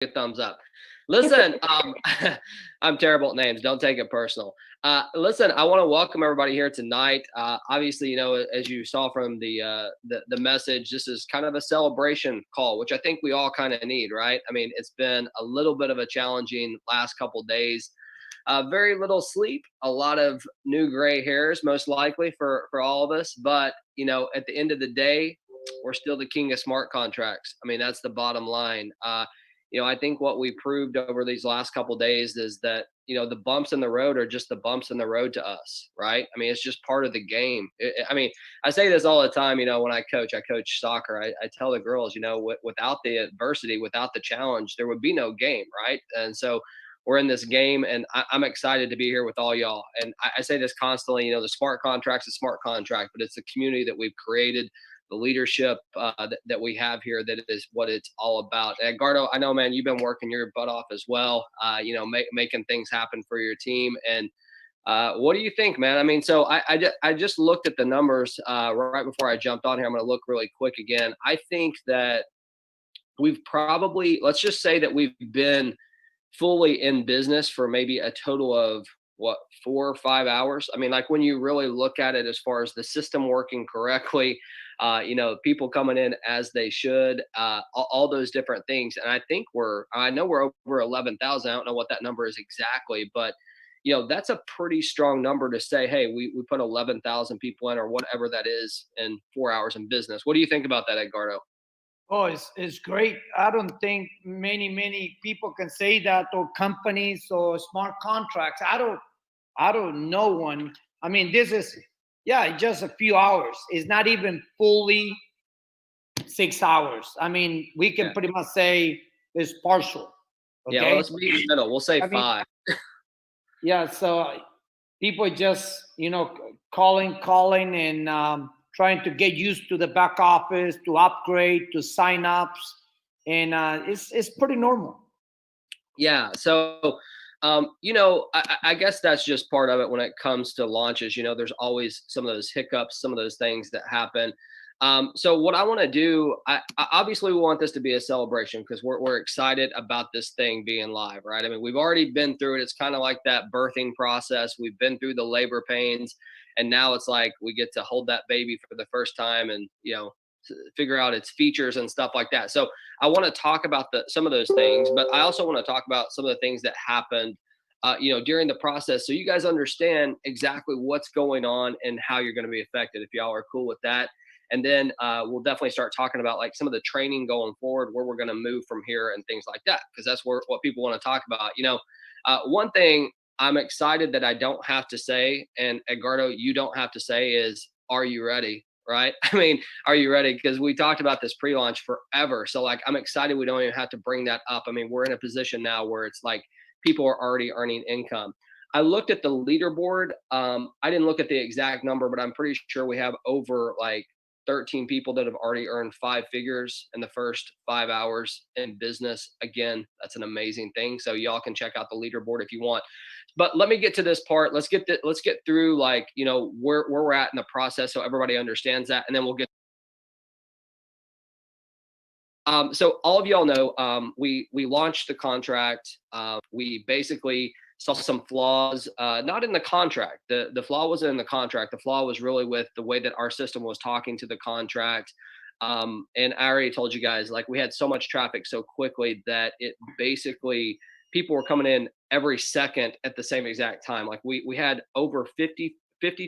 a thumbs up. Listen, I'm terrible at names. Don't take it personal. Listen, I want to welcome everybody here tonight. Obviously, as you saw from the message, this is kind of a celebration call, which I think we all kind of need, right? I mean, it's been a little bit of a challenging last couple days. Very little sleep, a lot of new gray hairs, most likely for all of us. But at the end of the day, we're still the king of smart contracts. I mean, that's the bottom line. I think what we proved over these last couple of days is that the bumps in the road are just the bumps in the road to us, right? I mean, it's just part of the game. I mean, I say this all the time. When I coach soccer. I tell the girls, without the adversity, without the challenge, there would be no game, right? And so we're in this game, and I'm excited to be here with all y'all. And I say this constantly. The smart contract's a smart contract, but it's the community that we've created, the leadership that we have here, that is what it's all about. Edgardo, I know, man, you've been working your butt off as well, making things happen for your team. And what do you think, man? I mean, so I just looked at the numbers right before I jumped on here. I'm going to look really quick again. I think that we've probably, let's just say that we've been fully in business for maybe a total of 4 or 5 hours. I mean, like when you really look at it as far as the system working correctly, people coming in as they should, all those different things. And I know we're over 11,000. I don't know what that number is exactly, but that's a pretty strong number to say, hey, we put 11,000 people in, or whatever that is, in 4 hours in business. What do you think about that, Edgardo? Oh, it's great. I don't think many people can say that, or companies or smart contracts. I don't know one. I mean, this is, yeah, just a few hours. It's not even fully 6 hours. I mean, we can pretty much say it's partial. Yeah, Okay. well, let's be in the middle. We'll say I mean, 5. yeah. So people just, calling and trying to get used to the back office, to upgrade, to sign ups, and it's pretty normal. Yeah. So, I guess that's just part of it when it comes to launches. There's always some of those hiccups, some of those things that happen. So what I want to do, obviously we want this to be a celebration, because we're excited about this thing being live, right? I mean, we've already been through it. It's kind of like that birthing process. We've been through the labor pains, and now it's like we get to hold that baby for the first time, and figure out its features and stuff like that. So I want to talk about some of those things, but I also want to talk about some of the things that happened during the process, so you guys understand exactly what's going on and how you're going to be affected, if y'all are cool with that. And then we'll definitely start talking about like some of the training going forward, where we're going to move from here and things like that, because that's what people want to talk about. One thing I'm excited that I don't have to say, and Edgardo, you don't have to say, is, are you ready? Right? I mean, are you ready? Because we talked about this pre-launch forever. So like, I'm excited we don't even have to bring that up. I mean, we're in a position now where it's like people are already earning income. I looked at the leaderboard. I didn't look at the exact number, but I'm pretty sure we have over like 13 people that have already earned 5 figures in the first 5 hours in business. Again, that's an amazing thing. So y'all can check out the leaderboard if you want. But let me get to this part. Let's get through, like, where we're at in the process, so everybody understands that, and then we'll get. So all of y'all know, we launched the contract. We basically saw some flaws, not in the contract. The flaw wasn't in the contract. The flaw was really with the way that our system was talking to the contract. And I already told you guys, like, we had so much traffic so quickly that it basically, people were coming in every second at the same exact time. Like we had over 50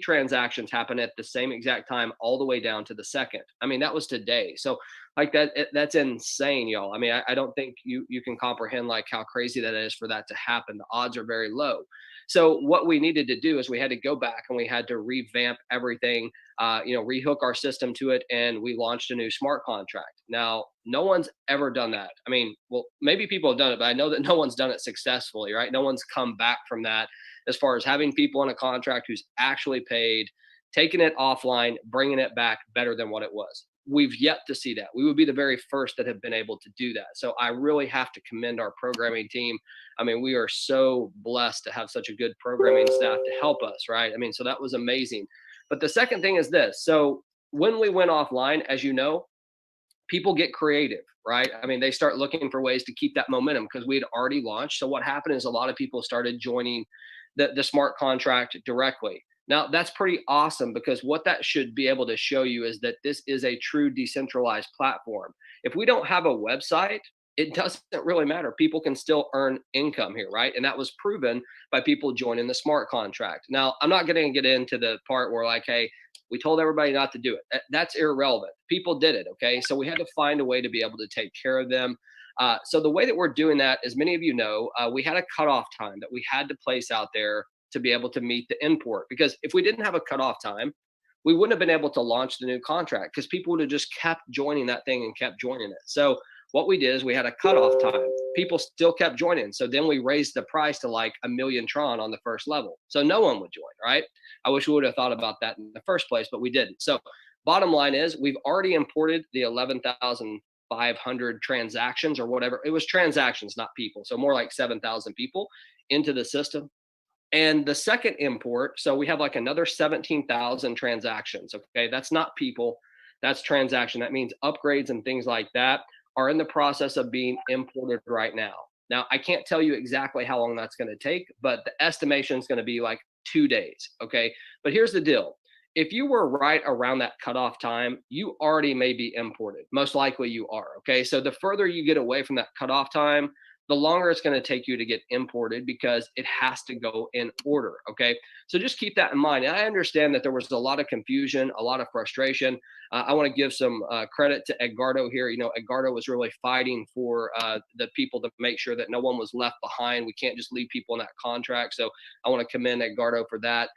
transactions happen at the same exact time, all the way down to the second. I mean, that was today. So like that's insane, y'all. I mean, I don't think you can comprehend like how crazy that is for that to happen. The odds are very low. So what we needed to do is we had to go back and we had to revamp everything, rehook our system to it, and we launched a new smart contract. Now, no one's ever done that. I mean, well, maybe people have done it, but I know that no one's done it successfully, right? No one's come back from that, as far as having people on a contract who's actually paid, taking it offline, bringing it back better than what it was. We've yet to see that. We would be the very first that have been able to do that. So I really have to commend our programming team. I mean, we are so blessed to have such a good programming staff to help us, right? I mean, so that was amazing. But the second thing is this. So when we went offline, as you know, people get creative, right? I mean, they start looking for ways to keep that momentum because we had already launched. So what happened is a lot of people started joining the smart contract directly. Now, that's pretty awesome because what that should be able to show you is that this is a true decentralized platform. If we don't have a website, it doesn't really matter. People can still earn income here, right? And that was proven by people joining the smart contract. Now, I'm not going to get into the part where, like, hey, we told everybody not to do it. That's irrelevant. People did it, okay? So we had to find a way to be able to take care of them. So the way that we're doing that, as many of you know, we had a cutoff time that we had to place out there to be able to meet the import. Because if we didn't have a cutoff time, we wouldn't have been able to launch the new contract because people would have just kept joining that thing and kept joining it. So what we did is we had a cutoff time. People still kept joining. So then we raised the price to like 1,000,000 TRON on the first level. So no one would join, right? I wish we would have thought about that in the first place, but we didn't. So bottom line is we've already imported the 11,500 transactions or whatever. It was transactions, not people. So more like 7,000 people into the system. And the second import, so we have like another 17,000 transactions. Okay, that's not people, that's transaction. That means upgrades and things like that are in the process of being imported right now. Now, I can't tell you exactly how long that's going to take, but the estimation is going to be like 2 days. Okay, but here's the deal. If you were right around that cutoff time, you already may be imported. Most likely you are. Okay, so the further you get away from that cutoff time, the longer it's going to take you to get imported because it has to go in order. Okay. So just keep that in mind. And I understand that there was a lot of confusion, a lot of frustration. I want to give some credit to Edgardo here. You know, Edgardo was really fighting for the people to make sure that no one was left behind. We can't just leave people in that contract. So I want to commend Edgardo for that.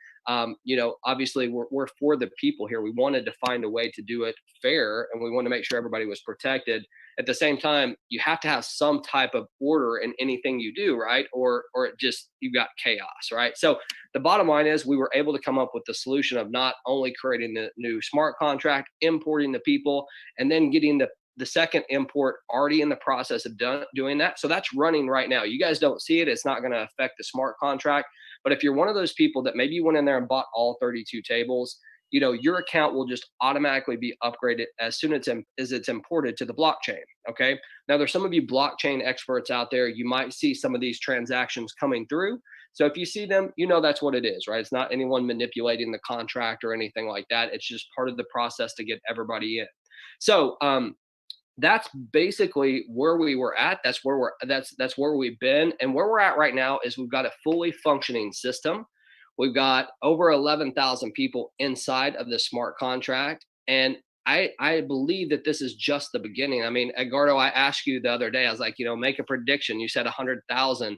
You know, obviously we're for the people here. We wanted to find a way to do it fair and we wanted to make sure everybody was protected. At the same time, you have to have some type of order in anything you do, right? Or it just, you've got chaos, right? So the bottom line is we were able to come up with the solution of not only creating the new smart contract, importing the people, and then getting the second import already in the process of doing that. So that's running right now. You guys don't see it. It's not going to affect the smart contract. But if you're one of those people that maybe you went in there and bought all 32 tables, you know, your account will just automatically be upgraded as soon as it's imported to the blockchain. Okay. Now there's some of you blockchain experts out there. You might see some of these transactions coming through. So if you see them, you know, that's what it is, right? It's not anyone manipulating the contract or anything like that. It's just part of the process to get everybody in. So, that's basically where we were at. That's where we've been. And where we're at right now is we've got a fully functioning system. We've got over 11,000 people inside of the smart contract. And I believe that this is just the beginning. I mean, Edgardo, I asked you the other day, I was like, you know, make a prediction. You said 100,000.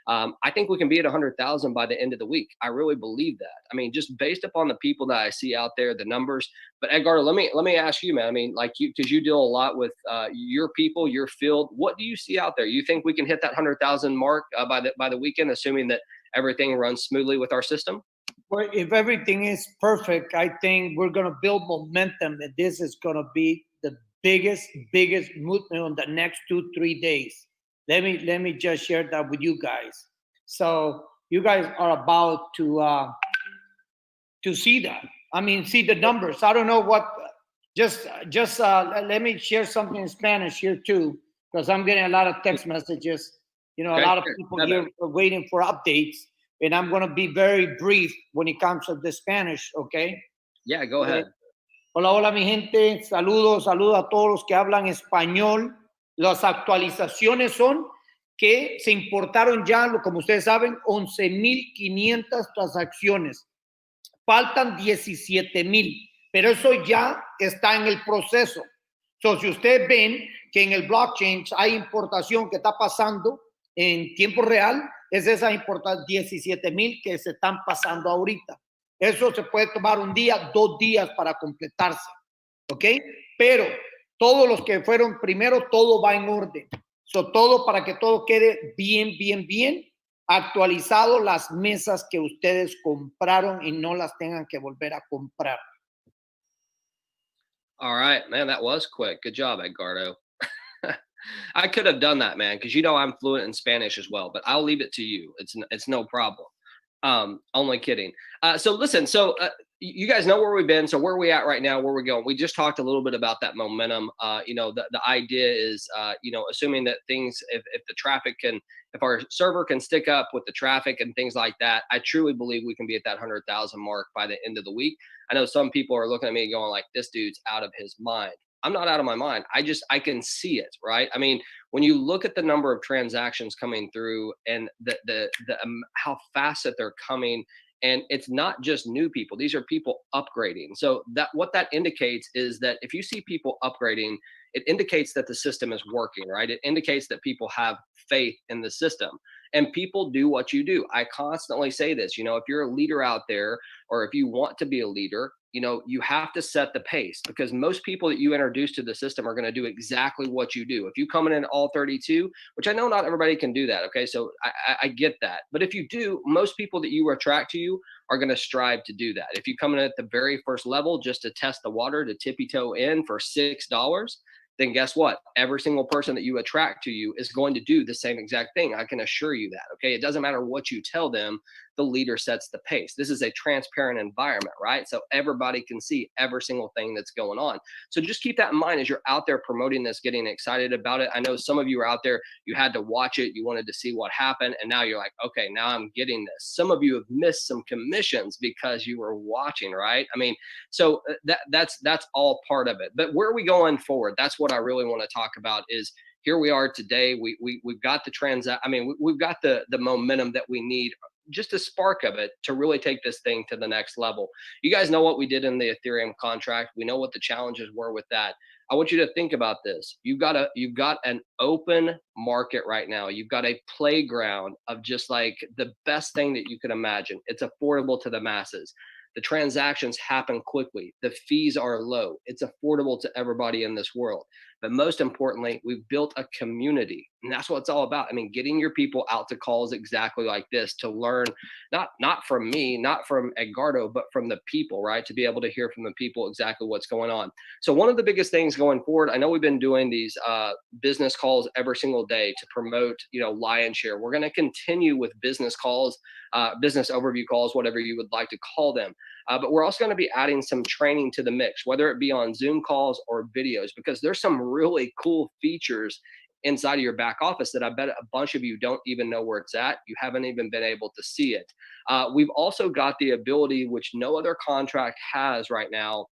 I think we can be at 100,000 by the end of the week. I really believe that. I mean, just based upon the people that I see out there, the numbers. But Edgardo, let me ask you, man. I mean, like you, because you deal a lot with your people, your field. What do you see out there? You think we can hit that 100,000 mark by the weekend, assuming that everything runs smoothly with our system? Well, if everything is perfect, I think we're going to build momentum, and this is going to be the biggest movement on the next 2-3 days. Let me just share that with you guys. So you guys are about to see that. I mean, see the numbers. I don't know what. Just let me share something in Spanish here too, because I'm getting a lot of text messages. You know, okay. A lot of people here are waiting for updates. And I'm going to be very brief when it comes to the Spanish, okay? Yeah, go ahead. Hola, hola, mi gente. Saludos a todos los que hablan español. Las actualizaciones son que se importaron ya, como ustedes saben, 11,500 transacciones. Faltan 17,000, pero eso ya está en el proceso. So, si ustedes ven que en el blockchain hay importación que está pasando en tiempo real, es esa importante 17,000 que se están pasando ahorita. Eso se puede tomar un día, 2 días para completarse, ¿ok? Pero todos los que fueron primero, todo va en orden. So, todo para que todo quede bien actualizado, las mesas que ustedes compraron y no las tengan que volver a comprar. All right, man, that was quick. Good job, Edgardo. I could have done that, man, because you know I'm fluent in Spanish as well, but I'll leave it to you. It's no problem. Only kidding. So listen, you guys know where we've been. So where are we at right now? Where we're going? We just talked a little bit about that momentum. The idea is, assuming that things, if the traffic can, if our server can stick up with the traffic and things like that, I truly believe we can be at that 100,000 mark by the end of the week. I know some people are looking at me going like, this dude's out of his mind. I'm not out of my mind. I can see it, right? I mean, when you look at the number of transactions coming through and how fast that they're coming, and it's not just new people, these are people upgrading. So that what that indicates is that if you see people upgrading, it indicates that the system is working, right? It indicates that people have faith in the system, and people do what you do. I constantly say this, if you're a leader out there, or if you want to be a leader, you have to set the pace, because most people that you introduce to the system are going to do exactly what you do. If you come in all 32, which I know not everybody can do that. Okay. So I get that. But if you do, most people that you attract to you are going to strive to do that. If you come in at the very first level just to test the water, to tippy toe in for $6, then guess what? Every single person that you attract to you is going to do the same exact thing. I can assure you that. Okay. It doesn't matter what you tell them, the leader sets the pace. This is a transparent environment, right? So everybody can see every single thing that's going on. So just keep that in mind as you're out there promoting this, getting excited about it. I know some of you are out there, you had to watch it, you wanted to see what happened, and now you're like, okay, now I'm getting this. Some of you have missed some commissions because you were watching, right? I mean, so that's all part of it. But where are we going forward? That's what I really want to talk about. Is here we are today. We've got the we've got the momentum that we need, just a spark of it, to really take this thing to the next level. You guys know what we did in the Ethereum contract. We know what the challenges were with that. I want you to think about this. You've got an open market right now. You've got a playground of just like the best thing that you can imagine. It's affordable to the masses. The transactions happen quickly. The fees are low. It's affordable to everybody in this world. But most importantly, we've built a community, and that's what it's all about. I mean, getting your people out to calls exactly like this to learn, not from me, not from Edgardo, but from the people, right? To be able to hear from the people exactly what's going on. So one of the biggest things going forward, I know we've been doing these business calls every single day to promote, Lion Share. We're going to continue with business calls, business overview calls, whatever you would like to call them. But we're also going to be adding some training to the mix, whether it be on Zoom calls or videos, because there's some really cool features inside of your back office that I bet a bunch of you don't even know where it's at. You haven't even been able to see it. We've also got the ability, which no other contract has right now,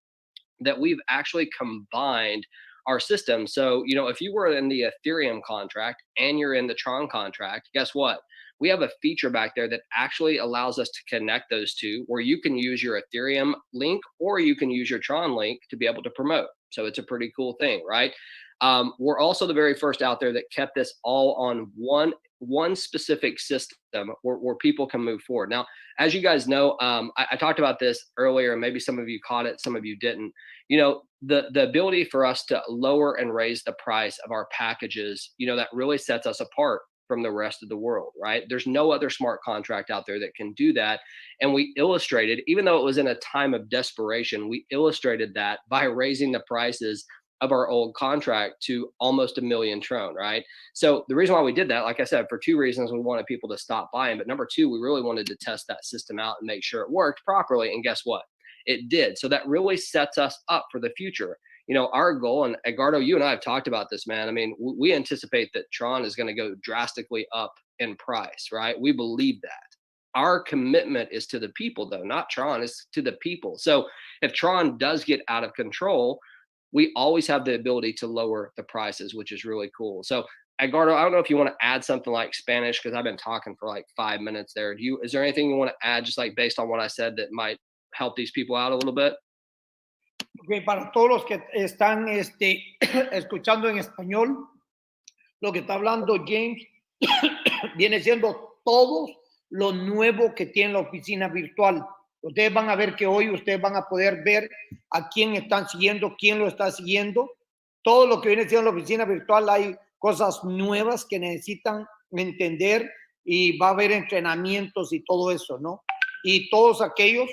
that we've actually combined our system. So, if you were in the Ethereum contract and you're in the TRON contract, guess what? We have a feature back there that actually allows us to connect those two, where you can use your Ethereum link or you can use your TRON link to be able to promote. So it's a pretty cool thing, right? We're also the very first out there that kept this all on one specific system where people can move forward. Now, as you guys know, I talked about this earlier, and maybe some of you caught it, some of you didn't. The ability for us to lower and raise the price of our packages, that really sets us apart from the rest of the world, right? There's no other smart contract out there that can do that. And we illustrated, even though it was in a time of desperation, we illustrated that by raising the prices of our old contract to almost 1 million TRON, right? So the reason why we did that, like I said, for two reasons: we wanted people to stop buying, but number two, we really wanted to test that system out and make sure it worked properly. And guess what? It did. So that really sets us up for the future. Our goal, and Edgardo, you and I have talked about this, man. I mean, we anticipate that TRON is going to go drastically up in price, right? We believe that. Our commitment is to the people, though, not TRON, it's to the people. So if TRON does get out of control, we always have the ability to lower the prices, which is really cool. So Edgardo, I don't know if you want to add something like Spanish, because I've been talking for like 5 minutes there. Is there anything you want to add, just like based on what I said, that might help these people out a little bit? Okay, para todos los que están escuchando en español, lo que está hablando James viene siendo todo lo nuevo que tiene la oficina virtual. Ustedes van a ver que hoy ustedes van a poder ver a quién están siguiendo, quién lo está siguiendo. Todo lo que viene siendo la oficina virtual, hay cosas nuevas que necesitan entender, y va a haber entrenamientos y todo eso, ¿no? Y todos aquellos,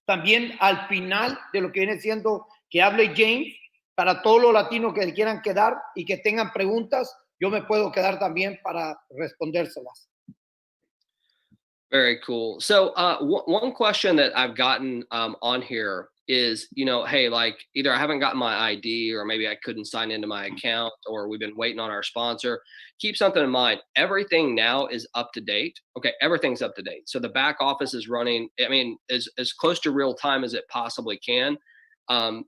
también al final de lo que viene siendo que hable James, para todos los latinos que se quieran quedar y que tengan preguntas, yo me puedo quedar también para respondérselas. Very cool. So, one question that I've gotten on here is, hey, like either I haven't gotten my ID or maybe I couldn't sign into my account or we've been waiting on our sponsor. Keep something in mind. Everything now is up to date. Okay, everything's up to date. So the back office is running, I mean, as close to real time as it possibly can. Um,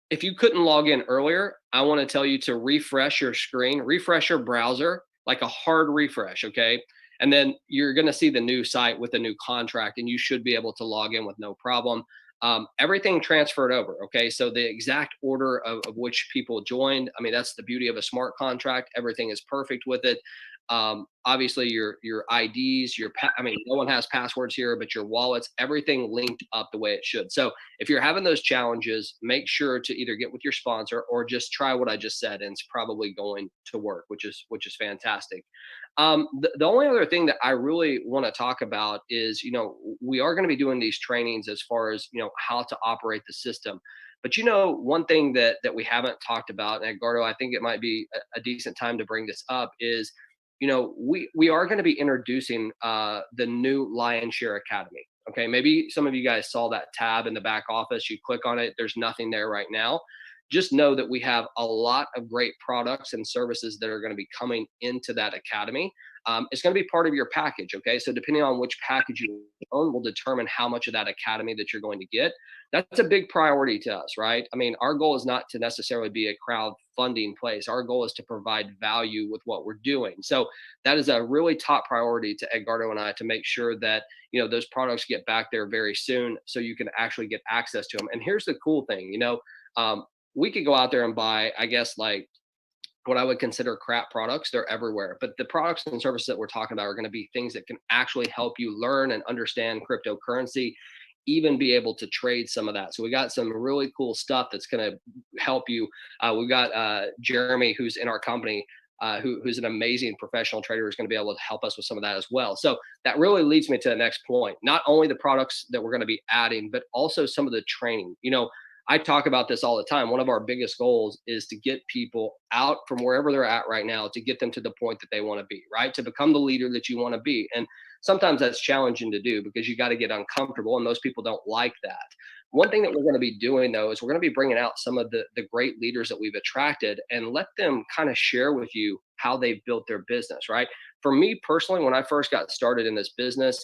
if you couldn't log in earlier, I want to tell you to refresh your screen, refresh your browser, like a hard refresh, okay? And then you're going to see the new site with the new contract, and you should be able to log in with no problem. Everything transferred over, okay? So the exact order of which people joined, I mean, that's the beauty of a smart contract. Everything is perfect with it. Obviously, your IDs, I mean, no one has passwords here, but your wallets, everything linked up the way it should. So if you're having those challenges, make sure to either get with your sponsor or just try what I just said, and it's probably going to work, which is fantastic. The only other thing that I really want to talk about is, we are going to be doing these trainings as far as how to operate the system. But one thing that we haven't talked about, and Edgardo, I think it might be a decent time to bring this up is, we are going to be introducing the new Lion Share Academy. Okay, maybe some of you guys saw that tab in the back office. You click on it, there's nothing there right now. Just know that we have a lot of great products and services that are going to be coming into that academy. It's going to be part of your package. Okay, so depending on which package you own will determine how much of that academy that you're going to get. That's a big priority to us, right? I mean, our goal is not to necessarily be a crowdfunding place. Our goal is to provide value with what we're doing. So that is a really top priority to Edgardo and I, to make sure that those products get back there very soon, so you can actually get access to them. And here's the cool thing, um, we could go out there and buy, I guess, like what I would consider crap products. They're everywhere. But the products and services that we're talking about are going to be things that can actually help you learn and understand cryptocurrency, even be able to trade some of that. So we got some really cool stuff that's going to help you. We've got Jeremy, who's in our company, who's an amazing professional trader, is going to be able to help us with some of that as well. So that really leads me to the next point. Not only the products that we're going to be adding, but also some of the training. I talk about this all the time. One of our biggest goals is to get people out from wherever they're at right now, to get them to the point that they want to be, right? To become the leader that you want to be. And sometimes that's challenging to do because you got to get uncomfortable, and most people don't like that. One thing that we're going to be doing, though, is we're going to be bringing out some of the great leaders that we've attracted and let them kind of share with you how they've built their business, right? For me personally, when I first got started in this business,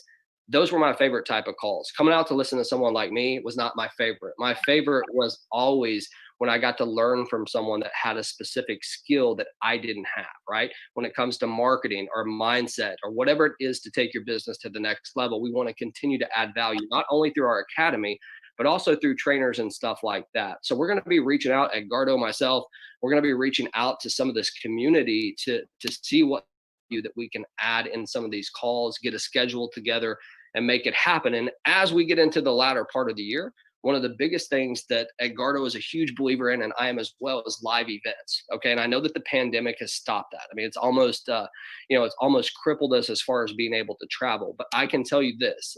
those were my favorite type of calls. Coming out to listen to someone like me was not my favorite. My favorite was always when I got to learn from someone that had a specific skill that I didn't have, right? When it comes to marketing or mindset or whatever it is to take your business to the next level, we want to continue to add value, not only through our academy, but also through trainers and stuff like that. So we're going to be reaching out, Edgardo, myself, we're going to be reaching out to some of this community to see what that we can add in some of these calls, get a schedule together and make it happen. And as we get into the latter part of the year, one of the biggest things that Edgardo is a huge believer in, and I am as well, is live events. Okay. And I know that the pandemic has stopped that. I mean, it's almost, it's almost crippled us as far as being able to travel. But I can tell you this,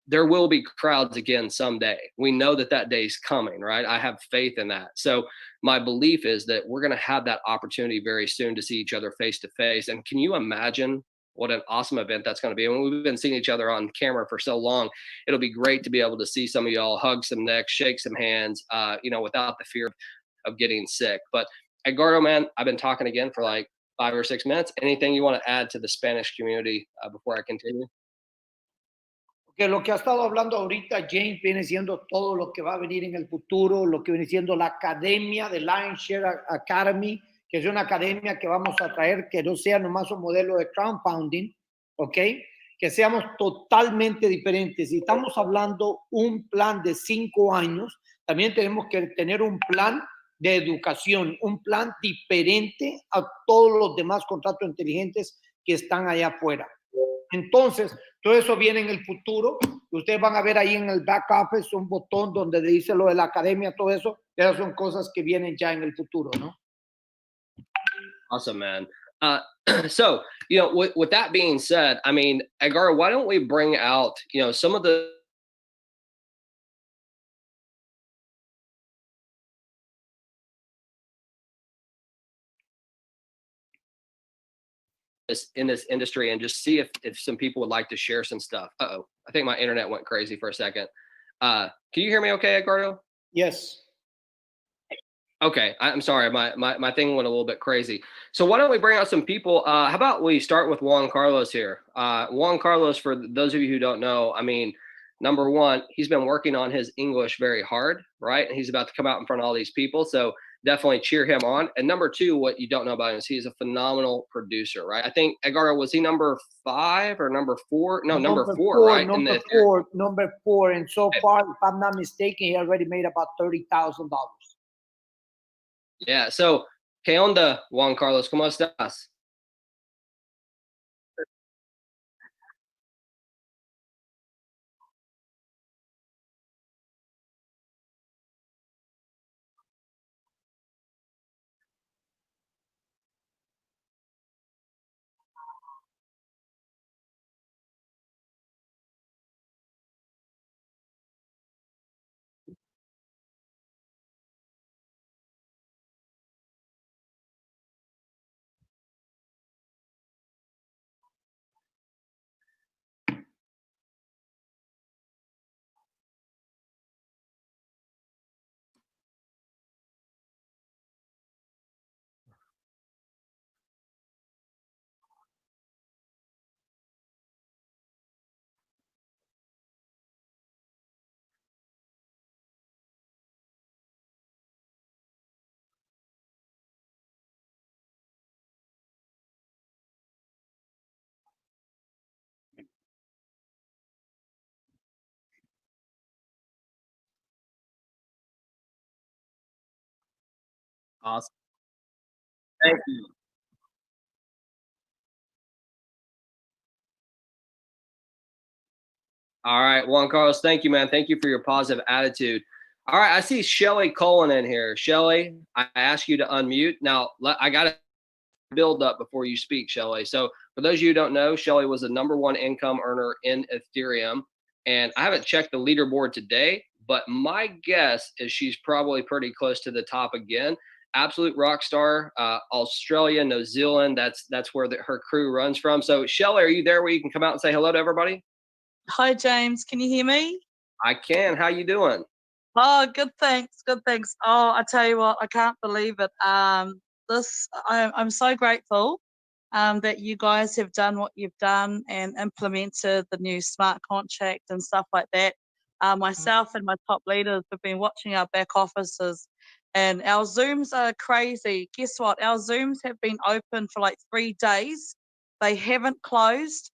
there will be crowds again someday. We know that that day's coming, right? I have faith in that. So my belief is that we're going to have that opportunity very soon to see each other face to face. And can you imagine what an awesome event that's going to be? And we've been seeing each other on camera for so long. It'll be great to be able to see some of y'all, hug some necks, shake some hands, without the fear of getting sick. But Edgardo, man, I've been talking again for like 5 or 6 minutes. Anything you want to add to the Spanish community before I continue? Que lo que ha estado hablando ahorita James viene siendo todo lo que va a venir en el futuro, lo que viene siendo la academia de Lion Share Academy, que es una academia que vamos a traer, que no sea nomás un modelo de crowdfunding, ¿ok? Que seamos totalmente diferentes. Si estamos hablando un plan de 5 años, también tenemos que tener un plan de educación, un plan diferente a todos los demás contratos inteligentes que están allá afuera. Entonces, todo eso viene en el futuro. Ustedes van a ver ahí en el back office un botón donde dice lo de la academia, todo eso. Esas son cosas que vienen ya en el futuro, ¿no? Awesome, man. So, with that being said, I mean, Edgar, why don't we bring out, some of the in this industry and just see if some people would like to share some stuff. Uh-oh, I think my internet went crazy for a second. Can you hear me okay, Edgardo? Yes. Okay, I'm sorry, my thing went a little bit crazy. So why don't we bring out some people? How about we start with Juan Carlos here? Juan Carlos, for those of you who don't know, I mean, number one, he's been working on his English very hard, right? And he's about to come out in front of all these people. So definitely cheer him on. And number two, what you don't know about him is he's a phenomenal producer, right? I think Edgardo, was he number 5 or number 4? No, number four, right? Number four. And so far, if I'm not mistaken, he already made about $30,000. Yeah. So, ¿qué onda, Juan Carlos? ¿Cómo estás? Awesome. Thank you. All right, Juan Carlos, thank you, man. Thank you for your positive attitude. All right, I see Shelly Cullen in here. Shelly, I ask you to unmute. Now, I got to build up before you speak, Shelly. So, for those of you who don't know, Shelly was the #1 income earner in Ethereum. And I haven't checked the leaderboard today, but my guess is she's probably pretty close to the top again. Absolute rock star, Australia, New Zealand. That's where her crew runs from. So, Shelly, are you there where you can come out and say hello to everybody? Hi, James. Can you hear me? I can. How you doing? Oh, good. Thanks. Good. Thanks. Oh, I tell you what, I can't believe it. I'm so grateful that you guys have done what you've done and implemented the new smart contract and stuff like that. Myself and my top leaders have been watching our back offices, and our Zooms are crazy. Guess what? Our Zooms have been open for like 3 days. They haven't closed.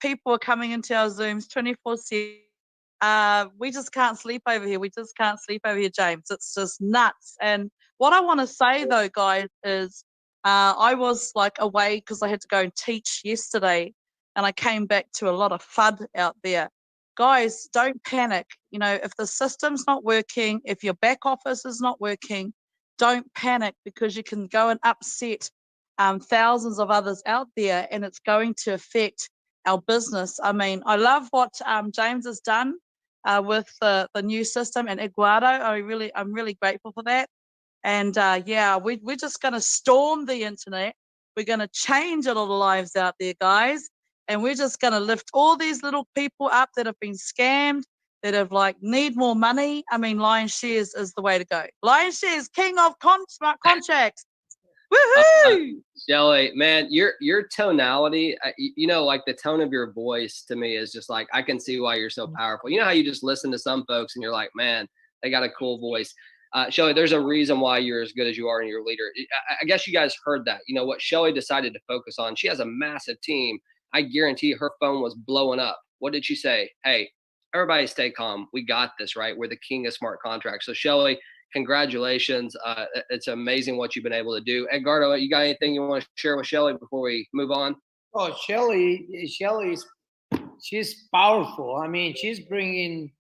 People are coming into our Zooms 24/7. We just can't sleep over here. We just can't sleep over here, James. It's just nuts. And what I want to say though, guys, is I was like away because I had to go and teach yesterday, and I came back to a lot of FUD out there. Guys, don't panic. You know, if the system's not working, if your back office is not working, don't panic, because you can go and upset thousands of others out there, and it's going to affect our business. I mean, I love what James has done with the new system, and Eduardo. I'm really grateful for that. And yeah, we're just going to storm the internet. We're going to change a lot of lives out there, guys. And we're just going to lift all these little people up that have been scammed, that have like need more money. I mean, Lion Shares is the way to go. Lion Shares, king of smart contracts. Woohoo! Shelly, man, your tonality, you know, like the tone of your voice to me is just like, I can see why you're so powerful. You know how you just listen to some folks and you're like, man, they got a cool voice. Shelly, there's a reason why you're as good as you are and you're a leader. I guess you guys heard that. You know what Shelly decided to focus on? She has a massive team. I guarantee her phone was blowing up. What did she say? Hey, everybody stay calm. We got this, right? We're the king of smart contracts. So Shelly, congratulations. It's amazing what you've been able to do. Edgardo, you got anything you want to share with Shelly before we move on? Oh, she's powerful. I mean, she's bringing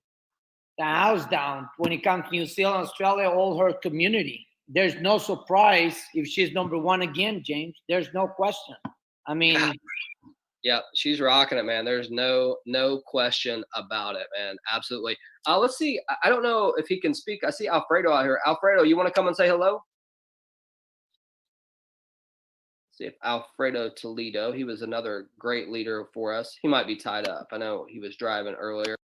the house down when it comes to New Zealand, Australia, all her community. There's no surprise if she's #1 again, James. There's no question. I mean, yeah, she's rocking it, man. There's no question about it, man. Absolutely. Let's see. I don't know if he can speak. I see Alfredo out here. Alfredo, you want to come and say hello? See if Alfredo Toledo, he was another great leader for us. He might be tied up. I know he was driving earlier.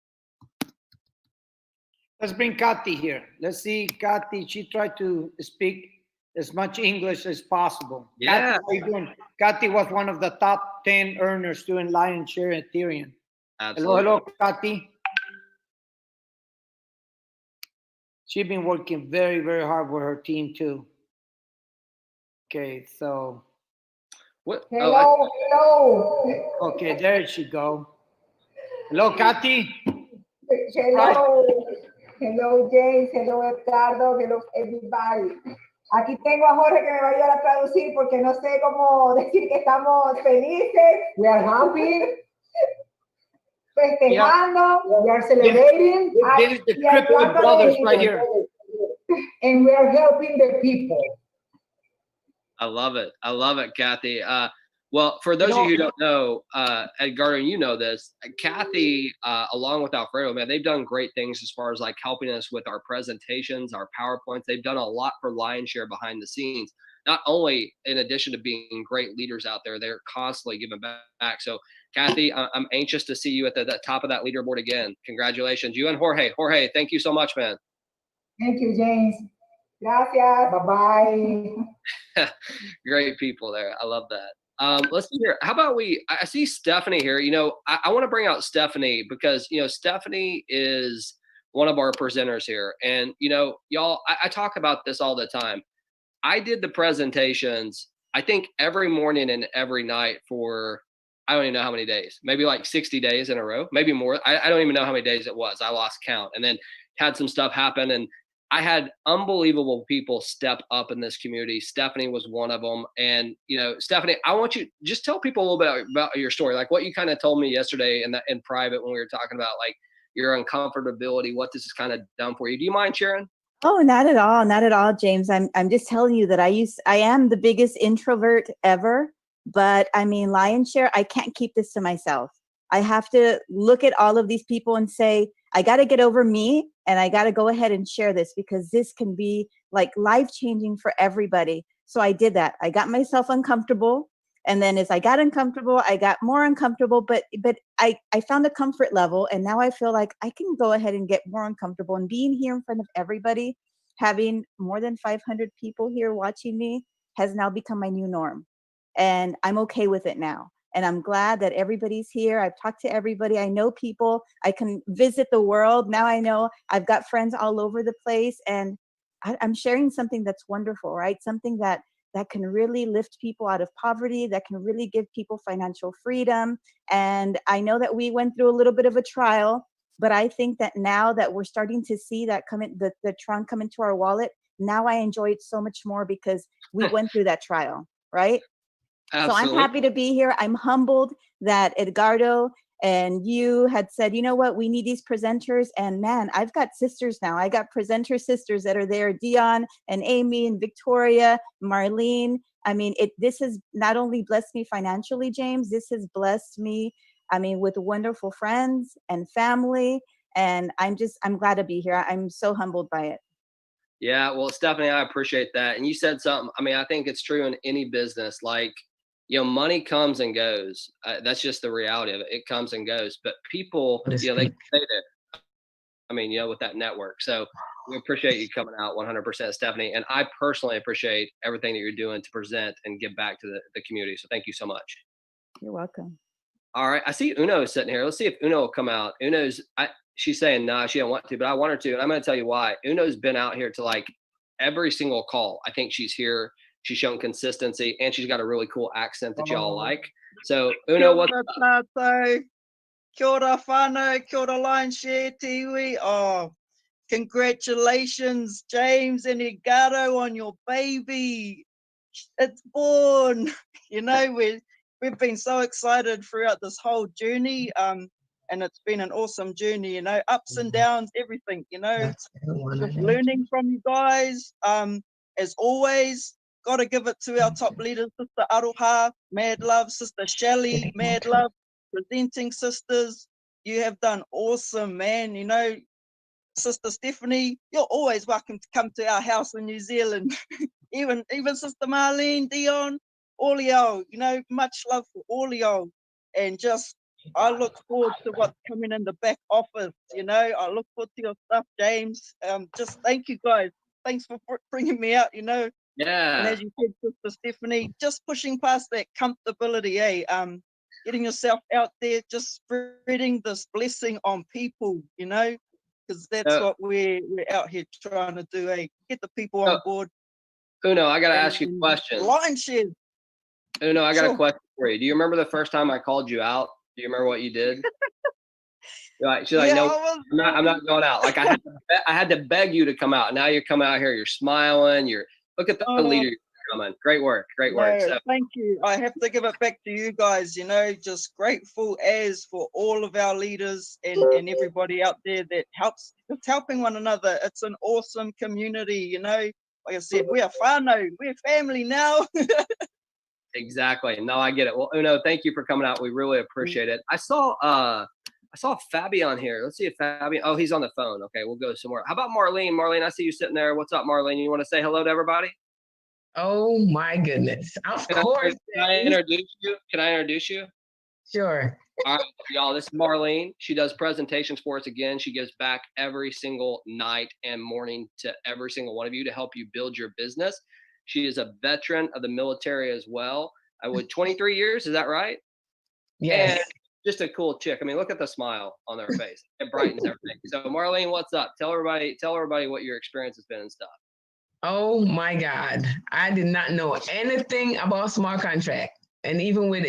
Let's bring Kathy here. Let's see, Kathy. She tried to speak as much English as possible. Yeah. Kathy, how you doing? Kathy was one of the top 10 earners doing Lion Share Ethereum. Absolutely. Hello, Kathy. She's been working very, very hard with her team too. Okay, so. What? Hello, hello. Okay, there she go. Hello, Kathy. Hello, hello James, hello Edgardo, hello everybody. Aquí tengo a Jorge que me va a ayudar a traducir porque no sé cómo decir que estamos felices. We are happy. Festejando. We are celebrating. This is the Crypto Brothers right here. And we are helping the people. I love it. I love it, Kathy. Well, for those of you who don't know, Edgardo, you know this, Kathy, along with Alfredo, man, they've done great things as far as like helping us with our presentations, our PowerPoints. They've done a lot for Lion Share behind the scenes. Not only in addition to being great leaders out there, they're constantly giving back. So, Kathy, I'm anxious to see you at the top of that leaderboard again. Congratulations. You and Jorge. Jorge, thank you so much, man. Thank you, James. Gracias. Bye-bye. Great people there. I love that. Let's see here. How about I see Stephanie here. You know, I want to bring out Stephanie because, you know, Stephanie is one of our presenters here. And, you know, y'all, I talk about this all the time. I did the presentations, I think every morning and every night for, I don't even know how many days, maybe like 60 days in a row, maybe more. I don't even know how many days it was. I lost count and then had some stuff happen. And I had unbelievable people step up in this community. Stephanie was one of them. And, you know, Stephanie, I want you just tell people a little bit about your story, like what you kind of told me yesterday in private when we were talking about like your uncomfortability, what this has kind of done for you. Do you mind sharing? Oh, not at all. Not at all, James. I'm just telling you that I am the biggest introvert ever, but I mean, Lion Share, I can't keep this to myself. I have to look at all of these people and say, I got to get over me and I got to go ahead and share this because this can be like life-changing for everybody. So I did that. I got myself uncomfortable. And then as I got uncomfortable, I got more uncomfortable, but I found a comfort level. And now I feel like I can go ahead and get more uncomfortable, and being here in front of everybody, having more than 500 people here watching me has now become my new norm. And I'm okay with it now. And I'm glad that everybody's here. I've talked to everybody. I know people. I can visit the world. Now I know I've got friends all over the place. And I'm sharing something that's wonderful, right? Something that can really lift people out of poverty, that can really give people financial freedom. And I know that we went through a little bit of a trial, but I think that now that we're starting to see that the TRON come into our wallet, now I enjoy it so much more because we went through that trial, right? Absolutely. So I'm happy to be here. I'm humbled that Edgardo and you had said, you know what, we need these presenters. And man, I've got sisters now. I got presenter sisters that are there, Dion and Amy and Victoria, Marlene. I mean, this has not only blessed me financially, James, this has blessed me, I mean, with wonderful friends and family. And I'm glad to be here. I'm so humbled by it. Yeah, well, Stephanie, I appreciate that. And you said something, I mean, I think it's true in any business, like, you know, money comes and goes. That's just the reality of it. It comes and goes. But people, you know, they say that, I mean, you know, with that network. So we appreciate you coming out 100%, Stephanie. And I personally appreciate everything that you're doing to present and give back to the community. So thank you so much. You're welcome. All right. I see Uno is sitting here. Let's see if Uno will come out. She's saying, nah, she don't want to, but I want her to. And I'm going to tell you why. Uno's been out here to like every single call. I think she's here. She's shown consistency, and she's got a really cool accent that y'all like. So, Uno, what's up? Kia ora whānau, kia ora Lion Share Tiwi. Oh, congratulations, James and Edgardo, on your baby. It's born. You know, we've been so excited throughout this whole journey. And it's been an awesome journey, you know, ups and downs, everything, you know, just learning from you guys. As always, got to give it to our top leaders, Sister Aroha, mad love, Sister Shelley, mad love, presenting sisters. You have done awesome, man. You know, Sister Stephanie, you're always welcome to come to our house in New Zealand. even Sister Marlene, Dion, all of y'all, you know, much love for all of y'all. And just, I look forward to what's coming in the back office, you know. I look forward to your stuff, James. Just thank you guys. Thanks for bringing me out, you know. And Yeah. as you said, Sister Stephanie, just pushing past that comfortability, getting yourself out there, just spreading this blessing on people, you know, because that's what we're out here trying to do, get the people on board. Uno, I got to ask you a question. Lion share. Uno, I got a question for you. Do you remember the first time I called you out? Do you remember what you did? She's like, no, I'm not going out. Like I had to beg you to come out. Now you're coming out here. You're smiling. Look at the leader you're coming. Great work. Great work. So, thank you. I have to give it back to you guys. You know, just grateful as for all of our leaders and everybody out there that it's helping one another. It's an awesome community. You know, like I said, we are whānau. We're family now. Exactly. No, I get it. Well, Uno, thank you for coming out. We really appreciate it. I saw Fabi on here. Let's see if Fabi. Oh, he's on the phone. Okay, we'll go somewhere. How about Marlene? Marlene, I see you sitting there. What's up, Marlene? You want to say hello to everybody? Oh my goodness! Of course. Can I introduce you? Sure. All right, y'all. This is Marlene. She does presentations for us again. She gives back every single night and morning to every single one of you to help you build your business. She is a veteran of the military as well. With 23 years, is that right? Yes. And just a cool chick. I mean, look at the smile on her face. It brightens everything. So, Marlene, what's up? Tell everybody what your experience has been and stuff. Oh my God. I did not know anything about smart contract. And even with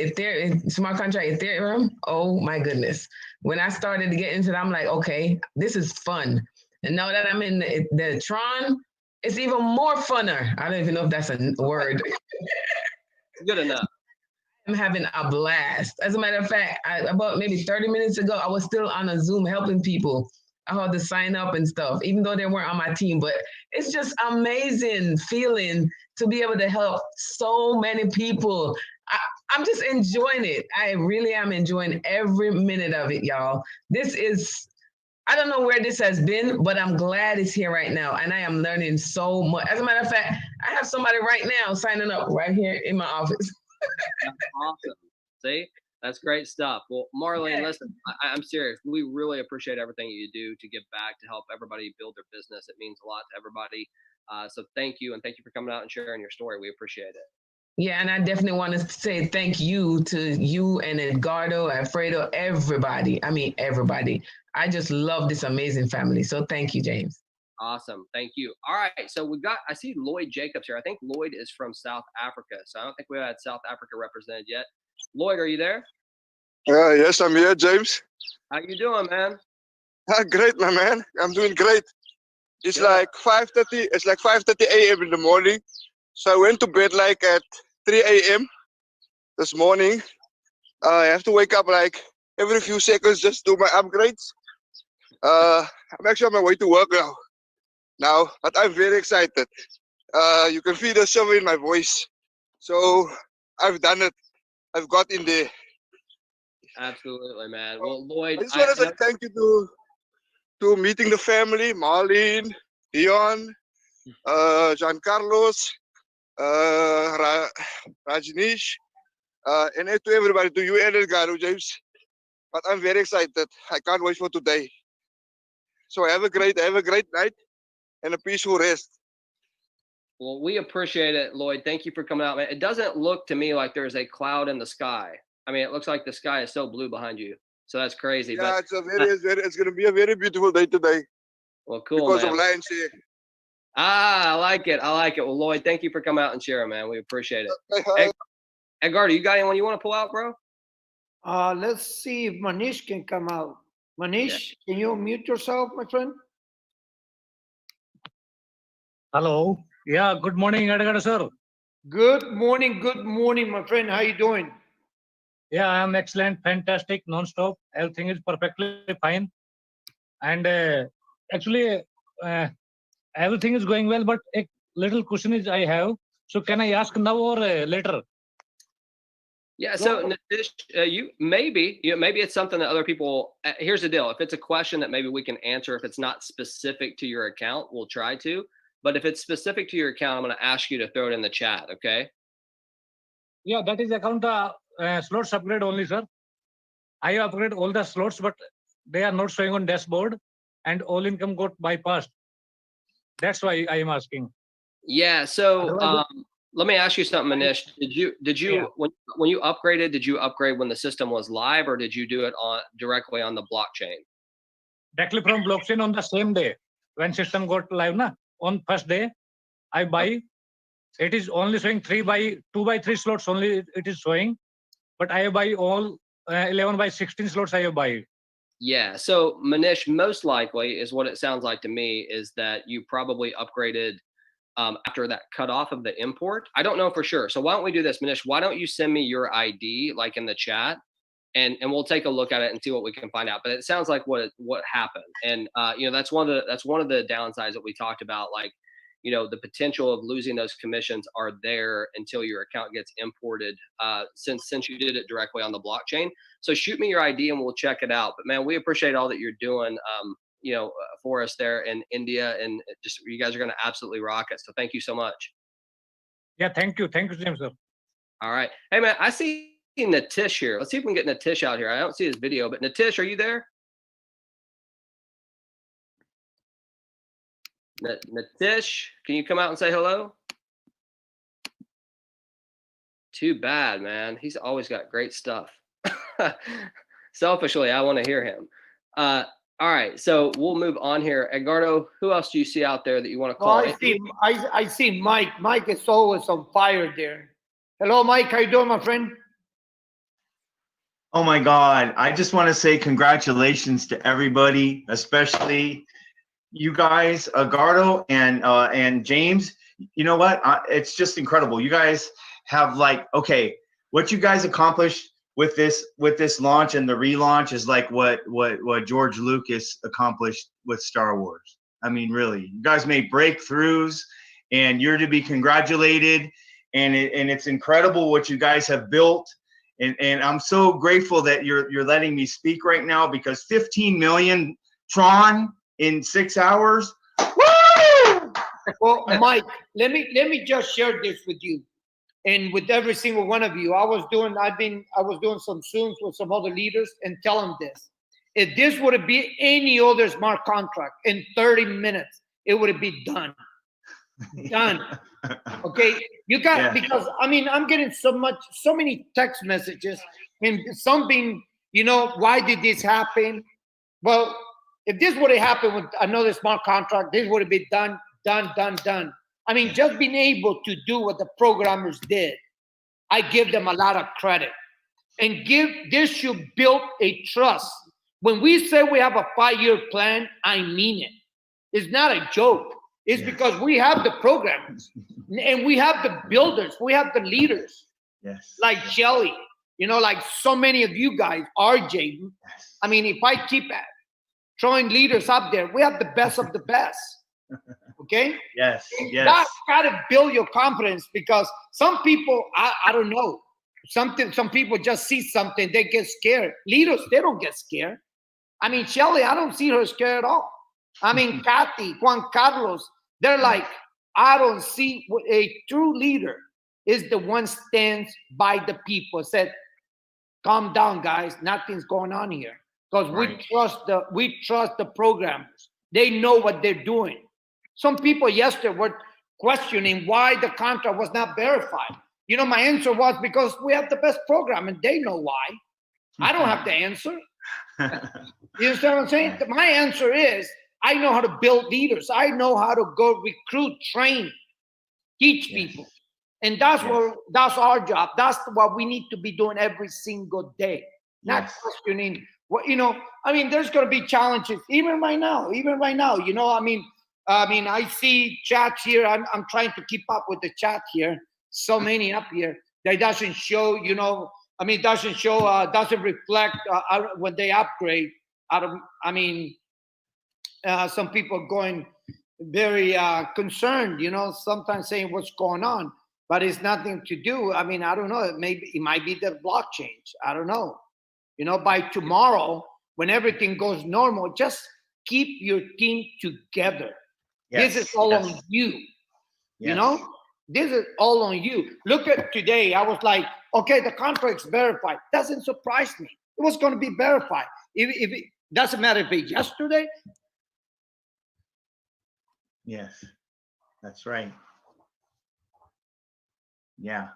smart contract ETHEREUM, oh my goodness. When I started to get into it, I'm like, okay, this is fun. And now that I'm in the TRON, it's even more funner. I don't even know if that's a word. Good enough. I'm having a blast. As a matter of fact, about maybe 30 minutes ago, I was still on a Zoom helping people. I had to sign up and stuff, even though they weren't on my team. But it's just amazing feeling to be able to help so many people. I'm just enjoying it. I really am enjoying every minute of it, y'all. I don't know where this has been, but I'm glad it's here right now. And I am learning so much. As a matter of fact, I have somebody right now signing up right here in my office. That's awesome. See, that's great stuff. Well, Marlene, listen, I'm serious. We really appreciate everything you do to give back, to help everybody build their business. It means a lot to everybody. So thank you. And thank you for coming out and sharing your story. We appreciate it. Yeah, and I definitely want to say thank you to you and Edgardo, Alfredo, everybody. I mean, everybody. I just love this amazing family. So thank you, James. Awesome. Thank you. All right. So I see Lloyd Jacobs here. I think Lloyd is from South Africa. So I don't think we had South Africa represented yet. Lloyd, are you there? Yes, I'm here, James. How you doing, man? Great, my man. I'm doing great. It's like 5:30. It's like 5:30 a.m. in the morning. So I went to bed like at 3 a.m. this morning. I have to wake up like every few seconds just to do my upgrades. I'm actually on my way to work now, but I'm very excited. You can feel the shiver in my voice. So I've done it. I've got in there. Absolutely, man. Well, Lloyd, I just want to say thank you to meeting the family, Marlene, Dion, John Carlos, Rajneesh, and to everybody, to you and Edgardo, James. But I'm very excited. I can't wait for today. So have a great night and a peaceful rest. Well, we appreciate it, Lloyd. Thank you for coming out, man. It doesn't look to me like there's a cloud in the sky. I mean, it looks like the sky is so blue behind you. So that's crazy. Yeah, but it's going to be a very beautiful day today. Well, cool, because man. of Lions here. I like it. Well, Lloyd, thank you for coming out and sharing, man. We appreciate it. Edgardo, you got anyone you want to pull out, bro? Let's see if Manish can come out. Manish, can you mute yourself, my friend? Hello. Yeah, good morning, Edgardo sir. Good morning, my friend. How you doing? Yeah, I am excellent, fantastic, non-stop. Everything is perfectly fine. And actually, everything is going well, but a little question is I have. So can I ask now or later? Yeah, so maybe it's something that other people, here's the deal. If it's a question that maybe we can answer, if it's not specific to your account, we'll try to. But if it's specific to your account, I'm going to ask you to throw it in the chat, okay? Yeah, that is account the slots upgrade only, sir. I upgrade all the slots, but they are not showing on dashboard, and all income got bypassed. That's why I am asking. Yeah. So Otherwise, let me ask you something, Manish. Did you Yeah. when you upgraded? Did you upgrade when the system was live, or did you do it on directly on the blockchain? directly from blockchain on the same day when system got live, na on first day, I buy. It is only showing 2 by 3 slots only. It is showing, but I buy all 11 by 16 slots. I buy. Yeah. So Manish, most likely is what it sounds like to me is that you probably upgraded after that cutoff of the import. I don't know for sure. So why don't we do this, Manish? Why don't you send me your ID like in the chat, and we'll take a look at it and see what we can find out. But it sounds like what happened, and you know that's one of the downsides that we talked about. Like, you know, the potential of losing those commissions are there until your account gets imported. Since you did it directly on the blockchain. So shoot me your ID and we'll check it out. But man, we appreciate all that you're doing. You know, for us there in India, and just you guys are going to absolutely rock it. So thank you so much. Yeah, thank you, James, sir. All right, hey man, I see Natish here. Let's see if we can get Natish out here. I don't see his video, but Natish, are you there? Natish, can you come out and say hello? Too bad, man. He's always got great stuff. Selfishly, I want to hear him. All right, so we'll move on here. Edgardo, who else do you see out there that you want to call? I see Mike. Mike is always on fire there. Hello, Mike. How you doing, my friend? Oh my God. I just want to say congratulations to everybody, especially you guys, Edgardo and James. You know what? It's just incredible. You guys have okay, what you guys accomplished with this launch and the relaunch is like what George Lucas accomplished with Star Wars. I mean, really, you guys made breakthroughs, and you're to be congratulated. And it's incredible what you guys have built. And I'm so grateful that you're letting me speak right now, because 15 million TRON in 6 hours. Woo! Well, Mike, let me just share this with you. And with every single one of you, I was doing some Zooms with some other leaders and tell them this. If this would have been any other smart contract, in 30 minutes, it would have been done. Done. Okay. You got, because I mean, I'm getting so many text messages, and some being, you know, why did this happen? Well, if this would have happened with another smart contract, this would have been done. I mean, just being able to do what the programmers did, I give them a lot of credit. And this should build a trust. When we say we have a 5-year plan, I mean it. It's not a joke. It's because we have the programmers, and we have the builders, we have the leaders. Yes. Like Shelly, you know, like so many of you guys, RJ. Yes. I mean, if I keep throwing leaders up there, we have the best of the best. Okay? Yes. That's got to build your confidence, because some people, I don't know, some people just see something, they get scared. Leaders, they don't get scared. I mean, Shelly, I don't see her scared at all. I mean, Kathy, Juan Carlos, they're like, I don't see what a true leader is. The one stands by the people, said, calm down, guys, nothing's going on here. Because we trust the programmers. They know what they're doing. Some people yesterday were questioning why the contract was not verified. You know, my answer was because we have the best program, and they know why. I don't have the answer. You understand what I'm saying? My answer is, I know how to build leaders. I know how to go recruit, train, teach people. And that's our job. That's what we need to be doing every single day. Not questioning what, you know, I mean, there's going to be challenges even right now, you know, I mean, I see chats here. I'm trying to keep up with the chat here. So many up here that doesn't show, you know, I mean, doesn't reflect when they upgrade. Some people going very concerned, you know, sometimes saying what's going on, but it's nothing to do. I mean, I don't know. It might be the blockchain. I don't know. You know, by tomorrow, when everything goes normal, just keep your team together. This is all on you. You know, This is all on you. Look at today. I was like, okay, the contract's verified. Doesn't surprise me. It was going to be verified. If it doesn't matter if it's yesterday. Yes, that's right. Yeah.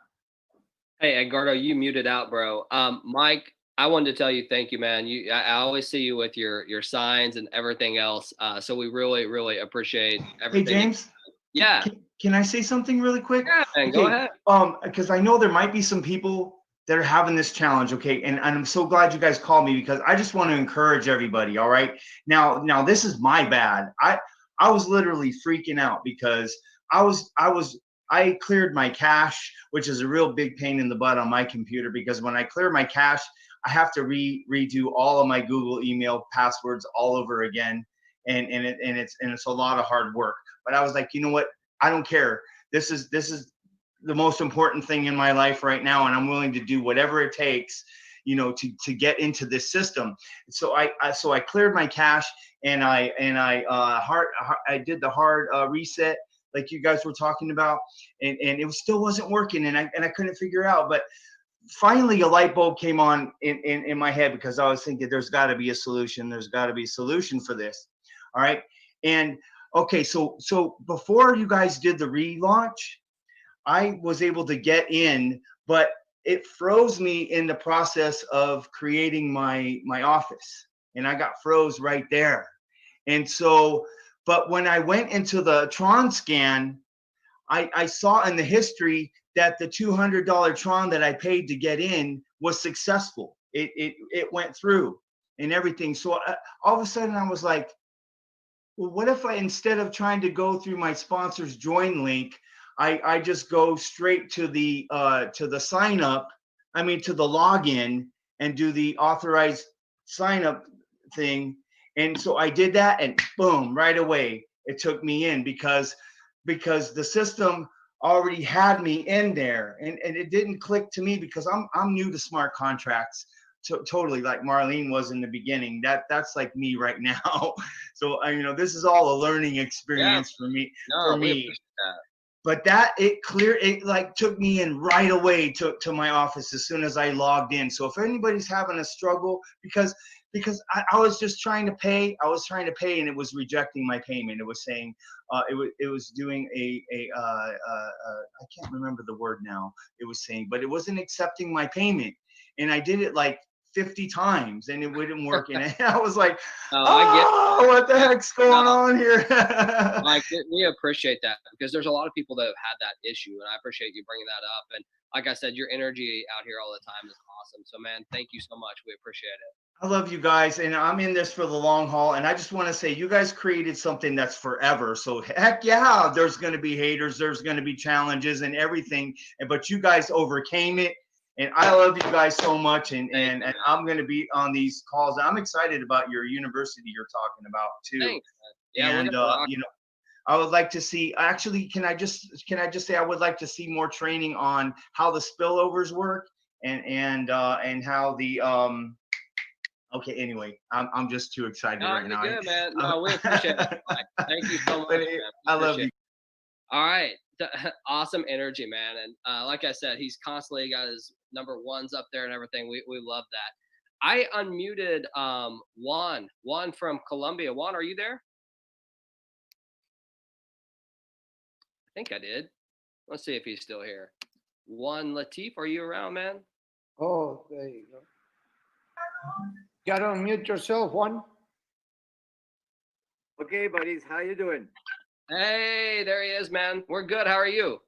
Hey, Edgardo, you muted out, bro. Mike, I wanted to tell you thank you, man. I always see you with your signs and everything else. So we really, really appreciate everything. Hey, James. Yeah. Can I say something really quick? Yeah, man, go ahead. Because I know there might be some people that are having this challenge, okay? And I'm so glad you guys called me because I just want to encourage everybody, all right? Now this is my bad. I was literally freaking out because I cleared my cache, which is a real big pain in the butt on my computer because when I clear my cache, I have to redo all of my Google email passwords all over again. And it's a lot of hard work. But I was like, you know what? I don't care. This is the most important thing in my life right now, and I'm willing to do whatever it takes, you know, to get into this system. So I cleared my cache and I did the hard reset like you guys were talking about, and it still wasn't working, and I couldn't figure out. But finally, a light bulb came on in my head because I was thinking, there's got to be a solution. There's got to be a solution for this. All right. And okay, so before you guys did the relaunch, I was able to get in, but it froze me in the process of creating my office, and I got froze right there. And so, but when I went into the TRON scan, I saw in the history that the $200 TRON that I paid to get in was successful. It went through and everything. So all of a sudden I was like, well, what if I, instead of trying to go through my sponsor's join link, I just go straight to the sign up, to the login and do the authorized sign up thing. And so I did that and boom, right away, it took me in because the system already had me in there, and it didn't click to me because I'm new to smart contracts. Totally, like Marlene was in the beginning. That's like me right now. So this is all a learning experience for me. But it like took me in right away to my office as soon as I logged in. So if anybody's having a struggle, because I was just trying to pay, and it was rejecting my payment. It was saying it was doing I can't remember the word now. It was saying, but it wasn't accepting my payment, and I did it like 50 times and it wouldn't work. And I was like, what the heck's going on here? Mike, we appreciate that because there's a lot of people that have had that issue, and I appreciate you bringing that up. And like I said, your energy out here all the time is awesome. So man, thank you so much. We appreciate it. I love you guys, and I'm in this for the long haul. And I just want to say, you guys created something that's forever. So heck yeah, there's going to be haters, there's going to be challenges and everything, but you guys overcame it. And I love you guys so much, and I'm going to be on these calls. I'm excited about your university you're talking about too. Thanks, yeah, and I would like to see. Actually, can I just say I would like to see more training on how the spillovers work and how the Okay. Anyway, I'm just too excited right now. Good, man. No, we appreciate it. Thank you so much. Man. I love you. All right. Awesome energy, man. And like I said, he's constantly got his number ones up there and everything. We love that. I unmuted Juan from Colombia. Juan, are you there? I think I did. Let's see if he's still here. Juan Latif, are you around, man? Oh, there you go. Gotta unmute yourself, Juan. Okay, buddies, how you doing? Hey, there he is, man. We're good. How are you?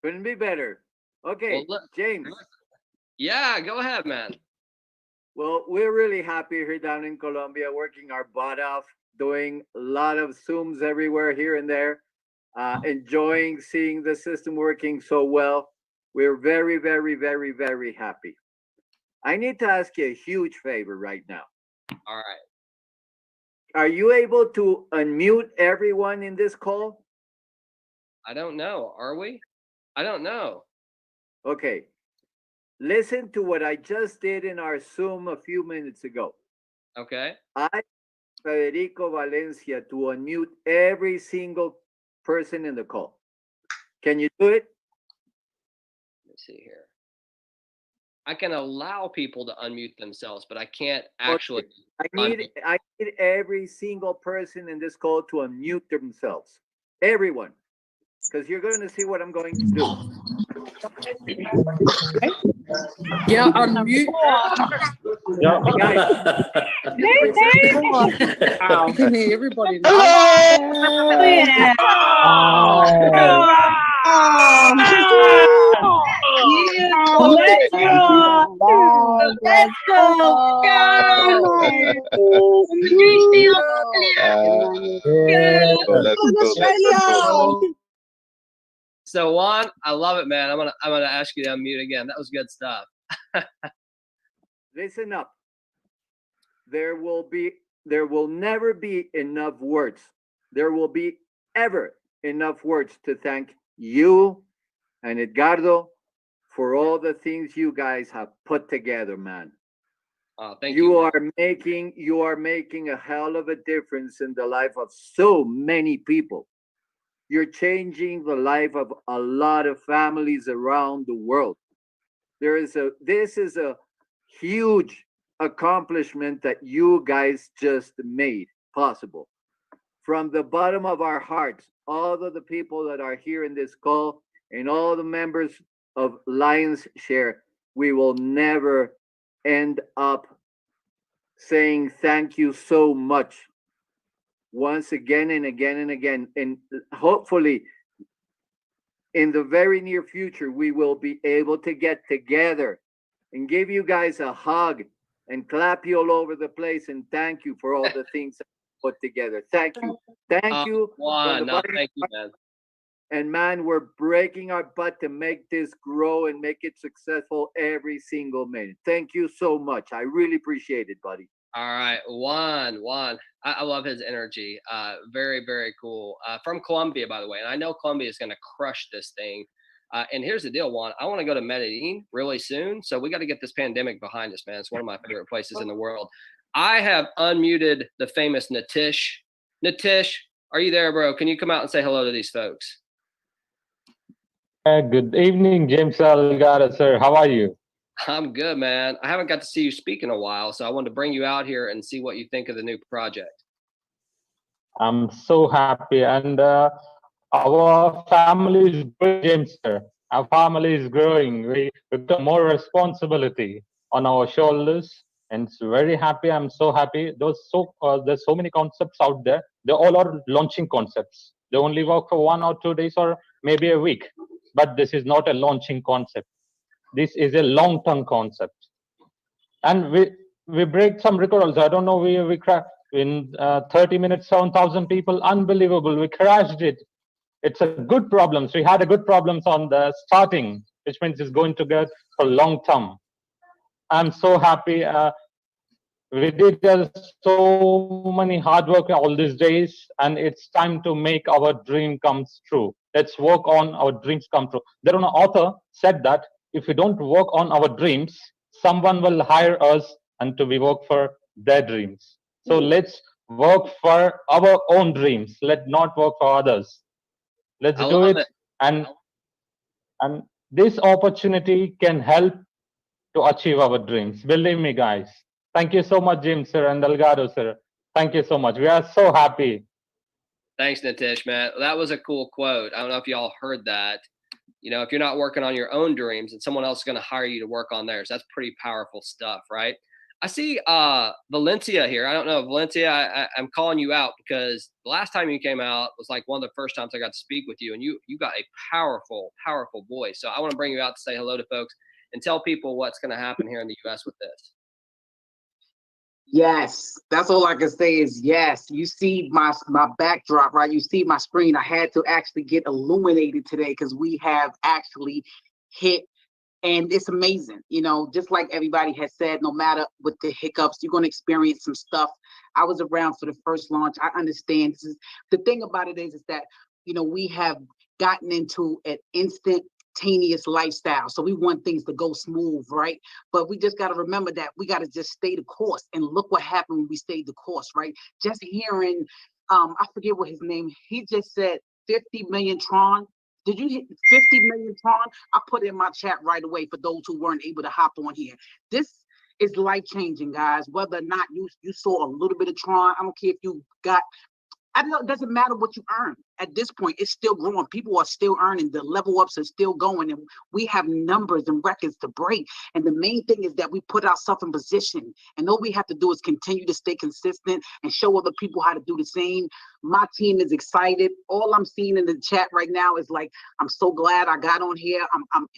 Couldn't be better. Okay, well, James. Yeah, go ahead, man. Well, we're really happy here down in Colombia, working our butt off, doing a lot of Zooms everywhere here and there, enjoying seeing the system working so well. We're very, very, very, very happy. I need to ask you a huge favor right now. All right. Are you able to unmute everyone in this call? I don't know. Are we? I don't know. Okay. Listen to what I just did in our Zoom a few minutes ago. Okay. I, Federico Valencia, to unmute every single person in the call. Can you do it? Let me see here. I can allow people to unmute themselves, but I can't Okay. actually. I need every single person in this call to unmute themselves. Everyone. Because you're going to see what I'm going to do. Yeah, unmute. Wow. Can hear everybody. Oh, yeah. Let's go. Let's go. So Juan, I love it, man. I'm gonna ask you to unmute again. That was good stuff. Listen up. There will never be enough words. There will be ever enough words to thank you and Edgardo for all the things you guys have put together, man. Thank you. You are making a hell of a difference in the life of so many people. You're changing the life of a lot of families around the world. This is a huge accomplishment that you guys just made possible. From the bottom of our hearts, all of the people that are here in this call and all the members of Lions Share, we will never end up saying thank you so much once again and again and again. And hopefully, in the very near future, we will be able to get together and give you guys a hug and clap you all over the place and thank you for all the things that you put together. Thank you. Thank you. Juan, no, thank you, man. And man, we're breaking our butt to make this grow and make it successful every single minute. Thank you so much. I really appreciate it, buddy. All right, Juan. I love his energy. Very, very cool. From Colombia, by the way. And I know Colombia is going to crush this thing. And here's the deal, Juan. I want to go to Medellin really soon. So we got to get this pandemic behind us, man. It's one of my favorite places in the world. I have unmuted the famous Nitish. Nitish, are you there, bro? Can you come out and say hello to these folks? Good evening, James Salgado, sir. How are you? I'm good, man. I haven't got to see you speak in a while, so I wanted to bring you out here and see what you think of the new project. I'm so happy, and our family is growing, James, sir. Our family is growing. We got more responsibility on our shoulders, and it's very happy. I'm so happy. There's so many concepts out there. They all are launching concepts. They only work for 1 or 2 days or maybe a week, but this is not a launching concept. This is a long-term concept, and we break some records. I don't know, we cracked in 30 minutes 7,000 people. Unbelievable. We crashed it. It's a good problem. So we had a good problems on the starting, which means it's going to get for long term. I'm so happy. We did so many hard work all these days, and it's time to make our dream comes true. Let's work on our dreams come true. There an author said that if we don't work on our dreams, someone will hire us and to we work for their dreams. So let's work for our own dreams. Let's not work for others. Let's do it. And this opportunity can help to achieve our dreams. Believe me, guys. Thank you so much, Jim, sir, and Delgado, sir. Thank you so much. We are so happy. Thanks, Nitish, man. That was a cool quote. I don't know if y'all heard that. You know, if you're not working on your own dreams and someone else is going to hire you to work on theirs, that's pretty powerful stuff, right? I see Valencia here. I don't know, Valencia, I'm calling you out because the last time you came out was like one of the first times I got to speak with you, and you got a powerful, powerful voice. So I want to bring you out to say hello to folks and tell people what's going to happen here in the U.S. with this. Yes, that's all I can say is yes. You see my backdrop, right? You see my screen. I had to actually get illuminated today because we have actually hit, and it's amazing. You know, just like everybody has said, no matter what the hiccups, you're going to experience some stuff. I was around for the first launch. I understand. This is the thing about it is that, you know, we have gotten into an instantaneous lifestyle. So we want things to go smooth, right? But we just got to remember that we got to just stay the course. And look what happened when we stayed the course, right? Just hearing, I forget what his name, he just said 50 million TRON. Did you hit 50 million Tron? I put it in my chat right away for those who weren't able to hop on here. This is life-changing, guys. Whether or not you saw a little bit of Tron, I don't care if you got, I know it doesn't matter what you earn. At this point, it's still growing. People are still earning. The level ups are still going. And we have numbers and records to break. And the main thing is that we put ourselves in position. And all we have to do is continue to stay consistent and show other people how to do the same. My team is excited. All I'm seeing in the chat right now is like, I'm so glad I got on here.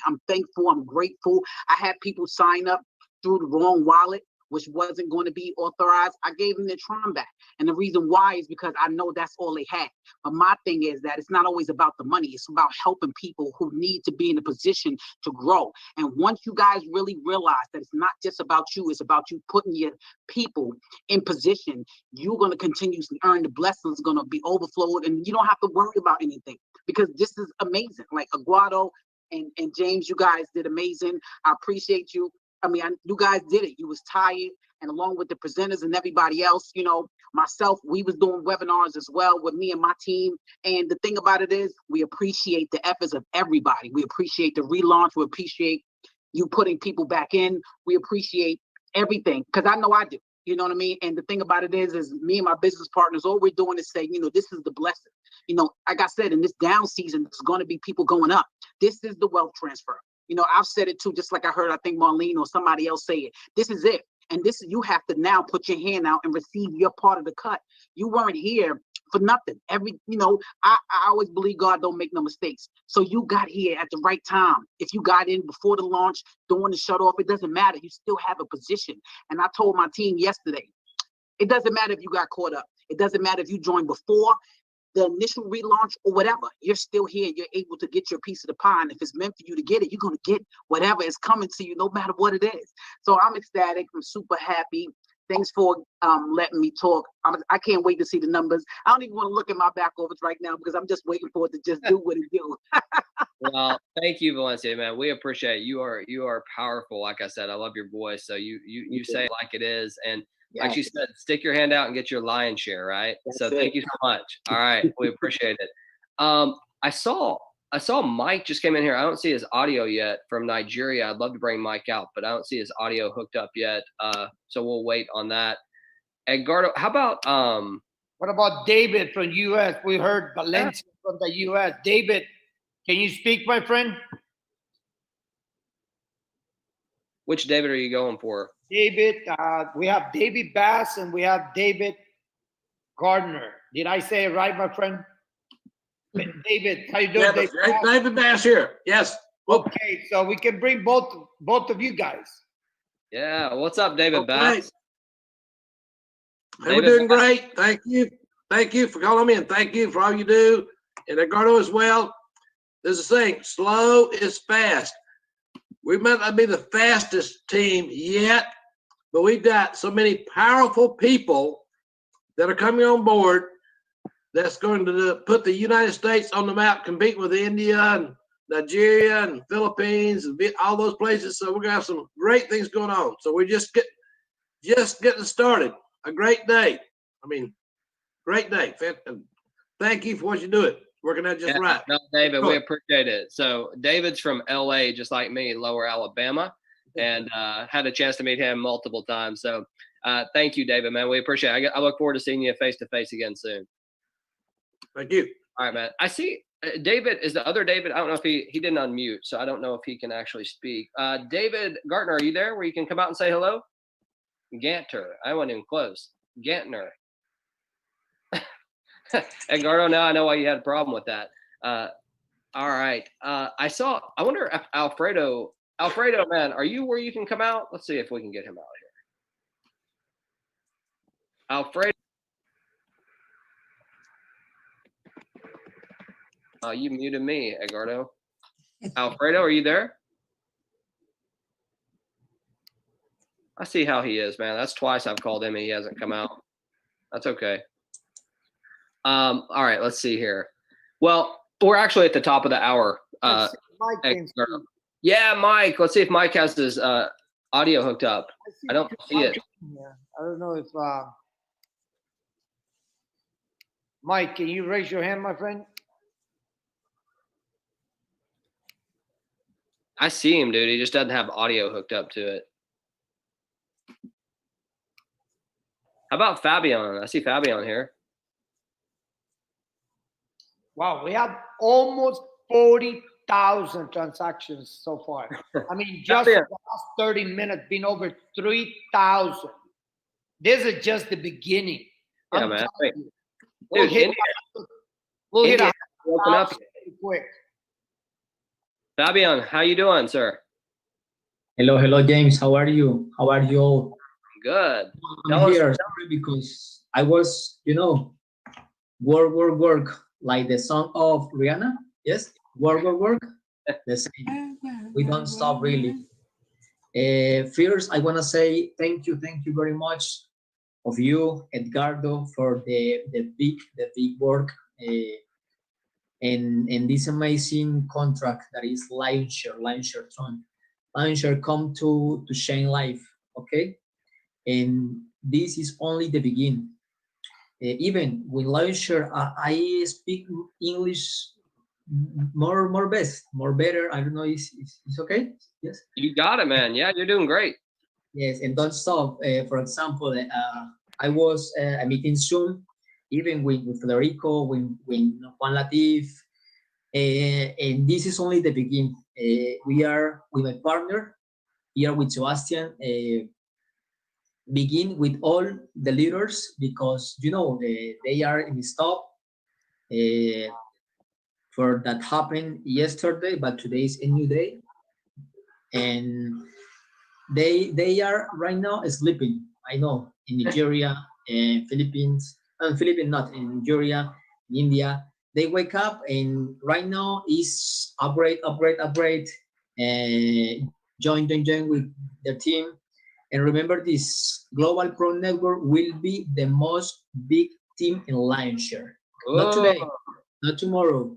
I'm thankful. I'm grateful. I had people sign up through the wrong wallet, which wasn't going to be authorized. I gave them their Tron back. And the reason why is because I know that's all they had. But my thing is that it's not always about the money. It's about helping people who need to be in a position to grow. And once you guys really realize that it's not just about you, it's about you putting your people in position, you're going to continuously earn. The blessings going to be overflowed, and you don't have to worry about anything, because this is amazing. Like Aguado and James, you guys did amazing. I appreciate you. I mean, you guys did it. You was tired, and along with the presenters and everybody else, you know, myself, we was doing webinars as well with me and my team. And the thing about it is, we appreciate the efforts of everybody. We appreciate the relaunch. We appreciate you putting people back in. We appreciate everything, because I know I do. You know what I mean? And the thing about it is me and my business partners, all we're doing is saying, you know, this is the blessing. You know, like I said, in this down season, there's going to be people going up. This is the wealth transfer. You know, I've said it too, just like I heard, I think Marlene or somebody else say it. This is it. And this, you have to now put your hand out and receive your part of the cut. You weren't here for nothing. You know, I always believe God don't make no mistakes. So you got here at the right time. If you got in before the launch, during the shut off, it doesn't matter. You still have a position. And I told my team yesterday, it doesn't matter if you got caught up. It doesn't matter if you joined before the initial relaunch or whatever. You're still here. You're able to get your piece of the pie. And if it's meant for you to get it, you're going to get whatever is coming to you, no matter what it is. So I'm ecstatic. I'm super happy. Thanks for letting me talk. I can't wait to see the numbers. I don't even want to look at my back office right now, because I'm just waiting for it to just do what it do. Well, thank you, Valencia, man. We appreciate it. You are powerful. Like I said, I love your voice. So you say it like it is. And like you said, stick your hand out and get your lion's share, right? So thank you so much. All right. We appreciate it. I saw Mike just came in here. I don't see his audio yet from Nigeria. I'd love to bring Mike out, but I don't see his audio hooked up yet. So we'll wait on that. Edgardo, how about what about David from US? We heard Valencia from the US. David, can you speak, my friend? Which David are you going for? David, we have David Bass and we have David Gardner. Did I say it right, my friend? David, how you doing? Yeah, David Bass here. Yes. Okay, so we can bring both of you guys. Yeah, what's up, David Bass? Hey, we're doing great. Thank you. Thank you for calling me, and thank you for all you do. And Edgardo as well. There's a saying, slow is fast. We might not be the fastest team yet, but we've got so many powerful people that are coming on board that's going to put the United States on the map, compete with India and Nigeria and Philippines and all those places. So we're going to have some great things going on. So we're just getting started. A great day. I mean, great day. Thank you for what you're doing. Working out just right. No, David, we appreciate it. So David's from LA, just like me, Lower Alabama, and had a chance to meet him multiple times. So thank you, David, man. We appreciate it. I look forward to seeing you face to face again soon. Thank you. All right, man. I see David is the other David. I don't know if he didn't unmute, so I don't know if he can actually speak. David Gartner, are you there where you can come out and say hello? Ganter. I wasn't even close. Gantner. Edgardo, now I know why you had a problem with that. All right. I wonder if Alfredo, man, are you where you can come out? Let's see if we can get him out here. Alfredo. You muted me, Edgardo. Alfredo, are you there? I see how he is, man. That's twice I've called him and he hasn't come out. That's okay. All right, let's see here. Well, we're actually at the top of the hour. Yeah, Mike. Let's see if Mike has his audio hooked up. I don't see it. I don't know if Mike, can you raise your hand, my friend? I see him, dude. He just doesn't have audio hooked up to it. How about Fabian? I see Fabian here. Wow, we have almost 40,000 transactions so far. I mean, just in the last 30 minutes, been over 3,000. This is just the beginning. Yeah, man. We'll Dude, hit, we'll hit India, open up. pretty quick. Fabian, how you doing, sir? Hello, James. How are you? How are you all? Good. I'm here because I was, work, like the song of Rihanna. Yes, work. The same. We don't stop really. First, I want to say thank you very much of you, Edgardo, for the big work and this amazing contract that is Lionshare TRON. Lionshare come to change life, okay? And this is only the beginning. Even with Lionshare, I speak English more better. I don't know, is okay? Yes. You got it, man. Yeah, you're doing great. Yes, and don't stop. For example, I was meeting Zoom, even with Federico, with Juan Latif, and this is only the beginning. We are with my partner here with Sebastian. Begin with all the leaders because they are in the stop. For that happened yesterday, but today is a new day, and they are right now sleeping. I know in Nigeria, Philippines, not in Nigeria, in India. They wake up and right now is upgrade, join with their team. And remember this, Global Pro Network will be the most big team in Lionshare. Not today, not tomorrow,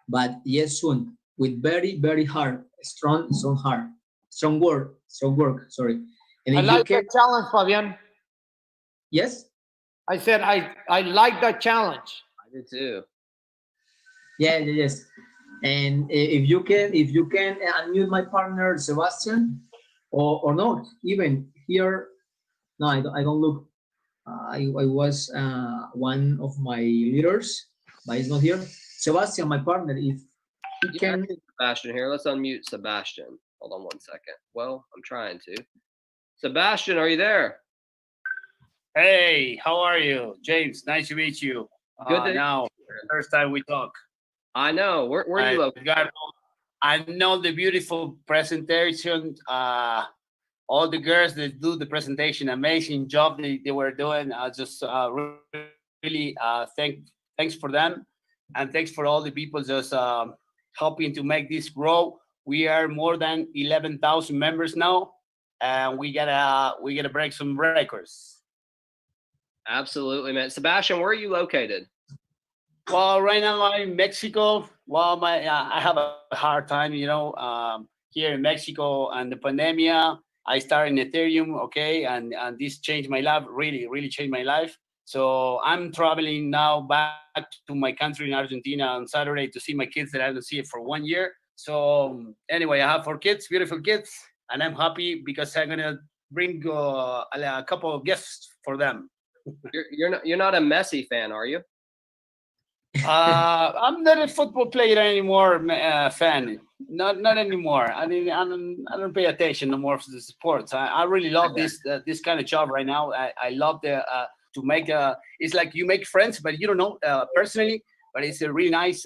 but yes, soon, with very hard, strong work, sorry. And I if like you that challenge, Fabian. Yes? I said I like that challenge. I did too. Yeah, yes. And if you can unmute my partner Sebastian, or not, even here. No, I don't look. I was one of my leaders, but he's not here. Sebastian, my partner, if he can. Sebastian here. Let's unmute Sebastian. Hold on 1 second. Well, I'm trying to. Sebastian, are you there? Hey, how are you, James? Nice to meet you. Good day. Now, first time we talk. I know. Where are you located? I know the beautiful presentation. All the girls that do the presentation, amazing job they were doing. Just really thanks for them, and thanks for all the people just helping to make this grow. We are more than 11,000 members now, and we gotta break some records. Absolutely, man. Sebastian, where are you located? Well, right now I'm in Mexico. Well, I have a hard time, here in Mexico, and the pandemic. I started in ETHEREUM, okay, and this changed my life, really changed my life. So I'm traveling now back to my country in Argentina on Saturday to see my kids that I haven't seen for 1 year. So anyway, I have 4 kids, beautiful kids, and I'm happy because I'm gonna bring a couple of gifts for them. You're not a Messi fan, are you? I'm not a football player anymore, fan. Not anymore. I mean, I don't pay attention no more to the sports. I really love this kind of job right now. I love to make it's like you make friends, but you don't know personally. But it's a really nice.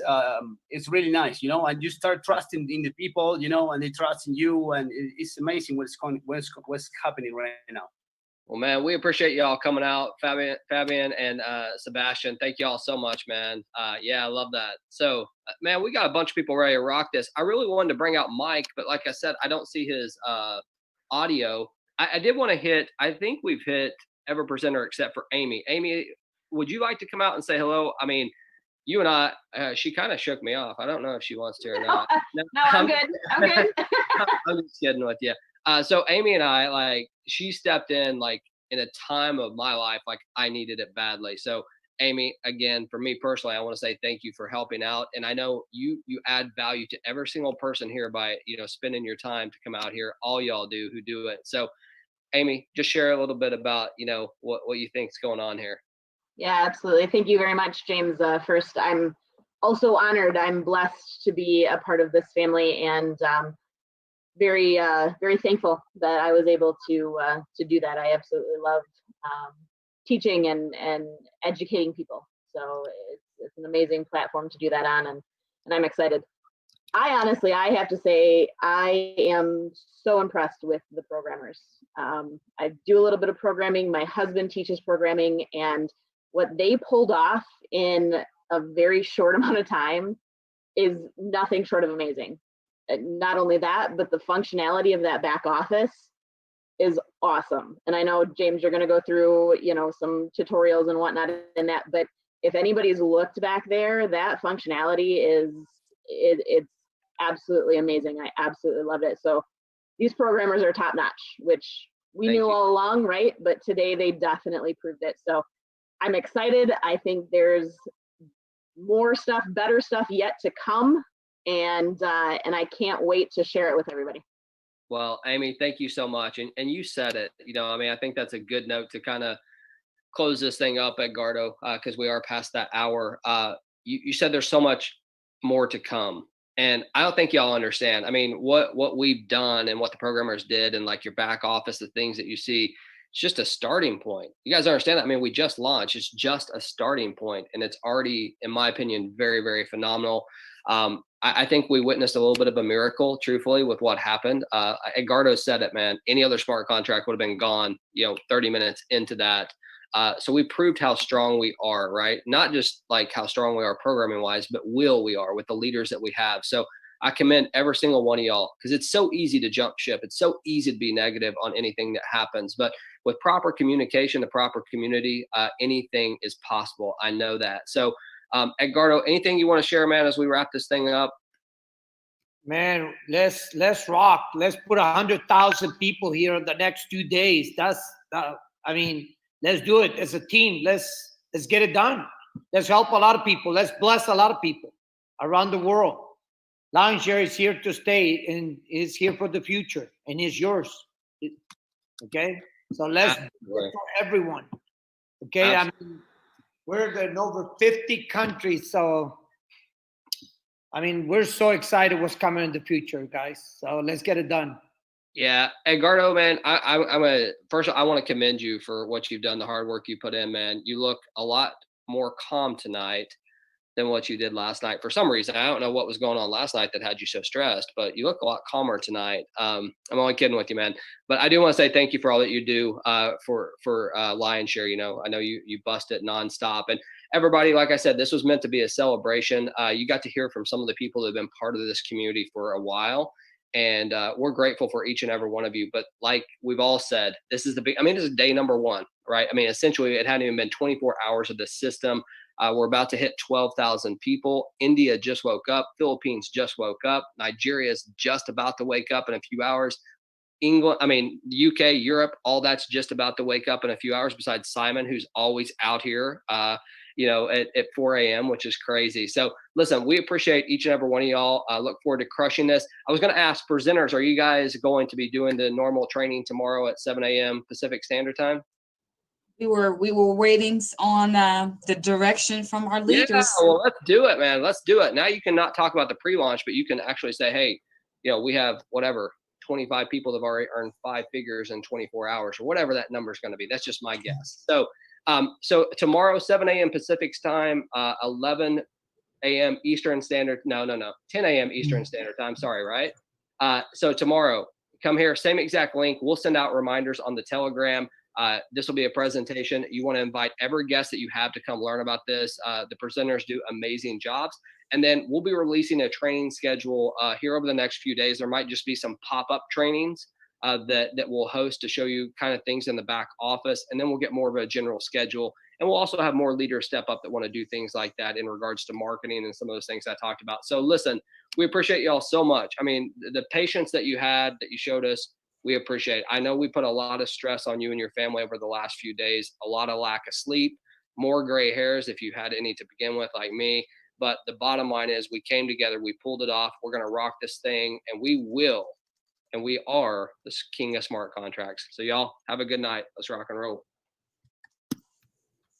It's really nice, and you start trusting in the people, and they trust in you, and it's amazing what's happening right now. Well, man, we appreciate y'all coming out, Fabian and Sebastian. Thank y'all so much, man. Yeah, I love that. So, man, we got a bunch of people ready to rock this. I really wanted to bring out Mike, but like I said, I don't see his audio. I did want to hit, I think we've hit every presenter except for Amy. Amy, would you like to come out and say hello? I mean, you and I, she kind of shook me off. I don't know if she wants to or not. No, I'm good. I'm good. I'm just kidding with you. So Amy and I, like, she stepped in like in a time of my life, like I needed it badly. So Amy, again, for me personally, I want to say thank you for helping out. And I know you add value to every single person here by, spending your time to come out here. All y'all do who do it. So Amy, just share a little bit about, what you think is going on here. Yeah, absolutely. Thank you very much, James. First, I'm also honored. I'm blessed to be a part of this family, and very, very thankful that I was able to do that. I absolutely love teaching and educating people. So it's an amazing platform to do that on, and I'm excited. I honestly, I have to say, I am so impressed with the programmers. I do a little bit of programming. My husband teaches programming, and what they pulled off in a very short amount of time is nothing short of amazing. Not only that, but the functionality of that back office is awesome. And I know, James, you're going to go through, some tutorials and whatnot in that, but if anybody's looked back there, that functionality it's absolutely amazing. I absolutely love it. So these programmers are top notch, which we knew all along, right? But today they definitely proved it. So I'm excited. I think there's more stuff, better stuff yet to come. And I can't wait to share it with everybody. Well, Amy, thank you so much. And you said it, I think that's a good note to kind of close this thing up, Edgardo, because we are past that hour. You said there's so much more to come. And I don't think y'all understand. I mean, what we've done and what the programmers did, and like your back office, the things that you see, it's just a starting point. You guys understand that? I mean, we just launched. It's just a starting point, and it's already, in my opinion, very, very phenomenal. I think we witnessed a little bit of a miracle, truthfully, with what happened. Edgardo said it, man. Any other smart contract would have been gone, 30 minutes into that. So we proved how strong we are, right? Not just like how strong we are programming wise, but we are with the leaders that we have. So I commend every single one of y'all, because it's so easy to jump ship. It's so easy to be negative on anything that happens. But with proper communication, the proper community, anything is possible. I know that. So Edgardo, anything you want to share, man, as we wrap this thing up? Man, let's rock. Let's put 100,000 people here in the next 2 days. Let's do it as a team. Let's get it done. Let's help a lot of people. Let's bless a lot of people around the world. Lionshare is here to stay and is here for the future, and is yours. Okay, so let's do it for everyone. Okay, we're in over 50 countries, so we're so excited what's coming in the future, guys. So let's get it done. Yeah, Edgardo, man, first I want to commend you for what you've done, the hard work you put in, man. You look a lot more calm tonight than what you did last night. For some reason, I don't know what was going on last night that had you so stressed, but you look a lot calmer tonight. I'm only kidding with you, man. But I do want to say thank you for all that you do for Lionshare. I know you bust it nonstop. And everybody, like I said, this was meant to be a celebration. You got to hear from some of the people that have been part of this community for a while. And we're grateful for each and every one of you. But like we've all said, this is this is day number one, right? Essentially, it hadn't even been 24 hours of this system. We're about to hit 12,000 people. India just woke up. Philippines just woke up. Nigeria is just about to wake up in a few hours. England, UK, Europe, all that's just about to wake up in a few hours, besides Simon, who's always out here, at 4 a.m., which is crazy. So listen, we appreciate each and every one of y'all. I look forward to crushing this. I was going to ask presenters, are you guys going to be doing the normal training tomorrow at 7 a.m. Pacific Standard Time? We were waiting on the direction from our leaders. Yeah, well, let's do it, man. Let's do it. Now you can not talk about the pre-launch, but you can actually say, hey, we have 25 people that have already earned 5 figures in 24 hours, or whatever that number is going to be. That's just my guess. So tomorrow, 7 a.m. Pacific time, 11 a.m. Eastern Standard. No, 10 a.m. Eastern Standard Time. Sorry, right? So tomorrow, come here, same exact link. We'll send out reminders on the Telegram. This will be a presentation. You want to invite every guest that you have to come learn about this. The presenters do amazing jobs. And then we'll be releasing a training schedule here over the next few days. There might just be some pop-up trainings that we'll host to show you kind of things in the back office. And then we'll get more of a general schedule. And we'll also have more leaders step up that want to do things like that in regards to marketing and some of those things I talked about. So listen, we appreciate y'all so much. The patience that you had, that you showed us, we appreciate it. I know we put a lot of stress on you and your family over the last few days, a lot of lack of sleep, more gray hairs if you had any to begin with, like me. But the bottom line is we came together, we pulled it off. We're going to rock this thing, and we will, and we are the king of smart contracts. So y'all have a good night. Let's rock and roll.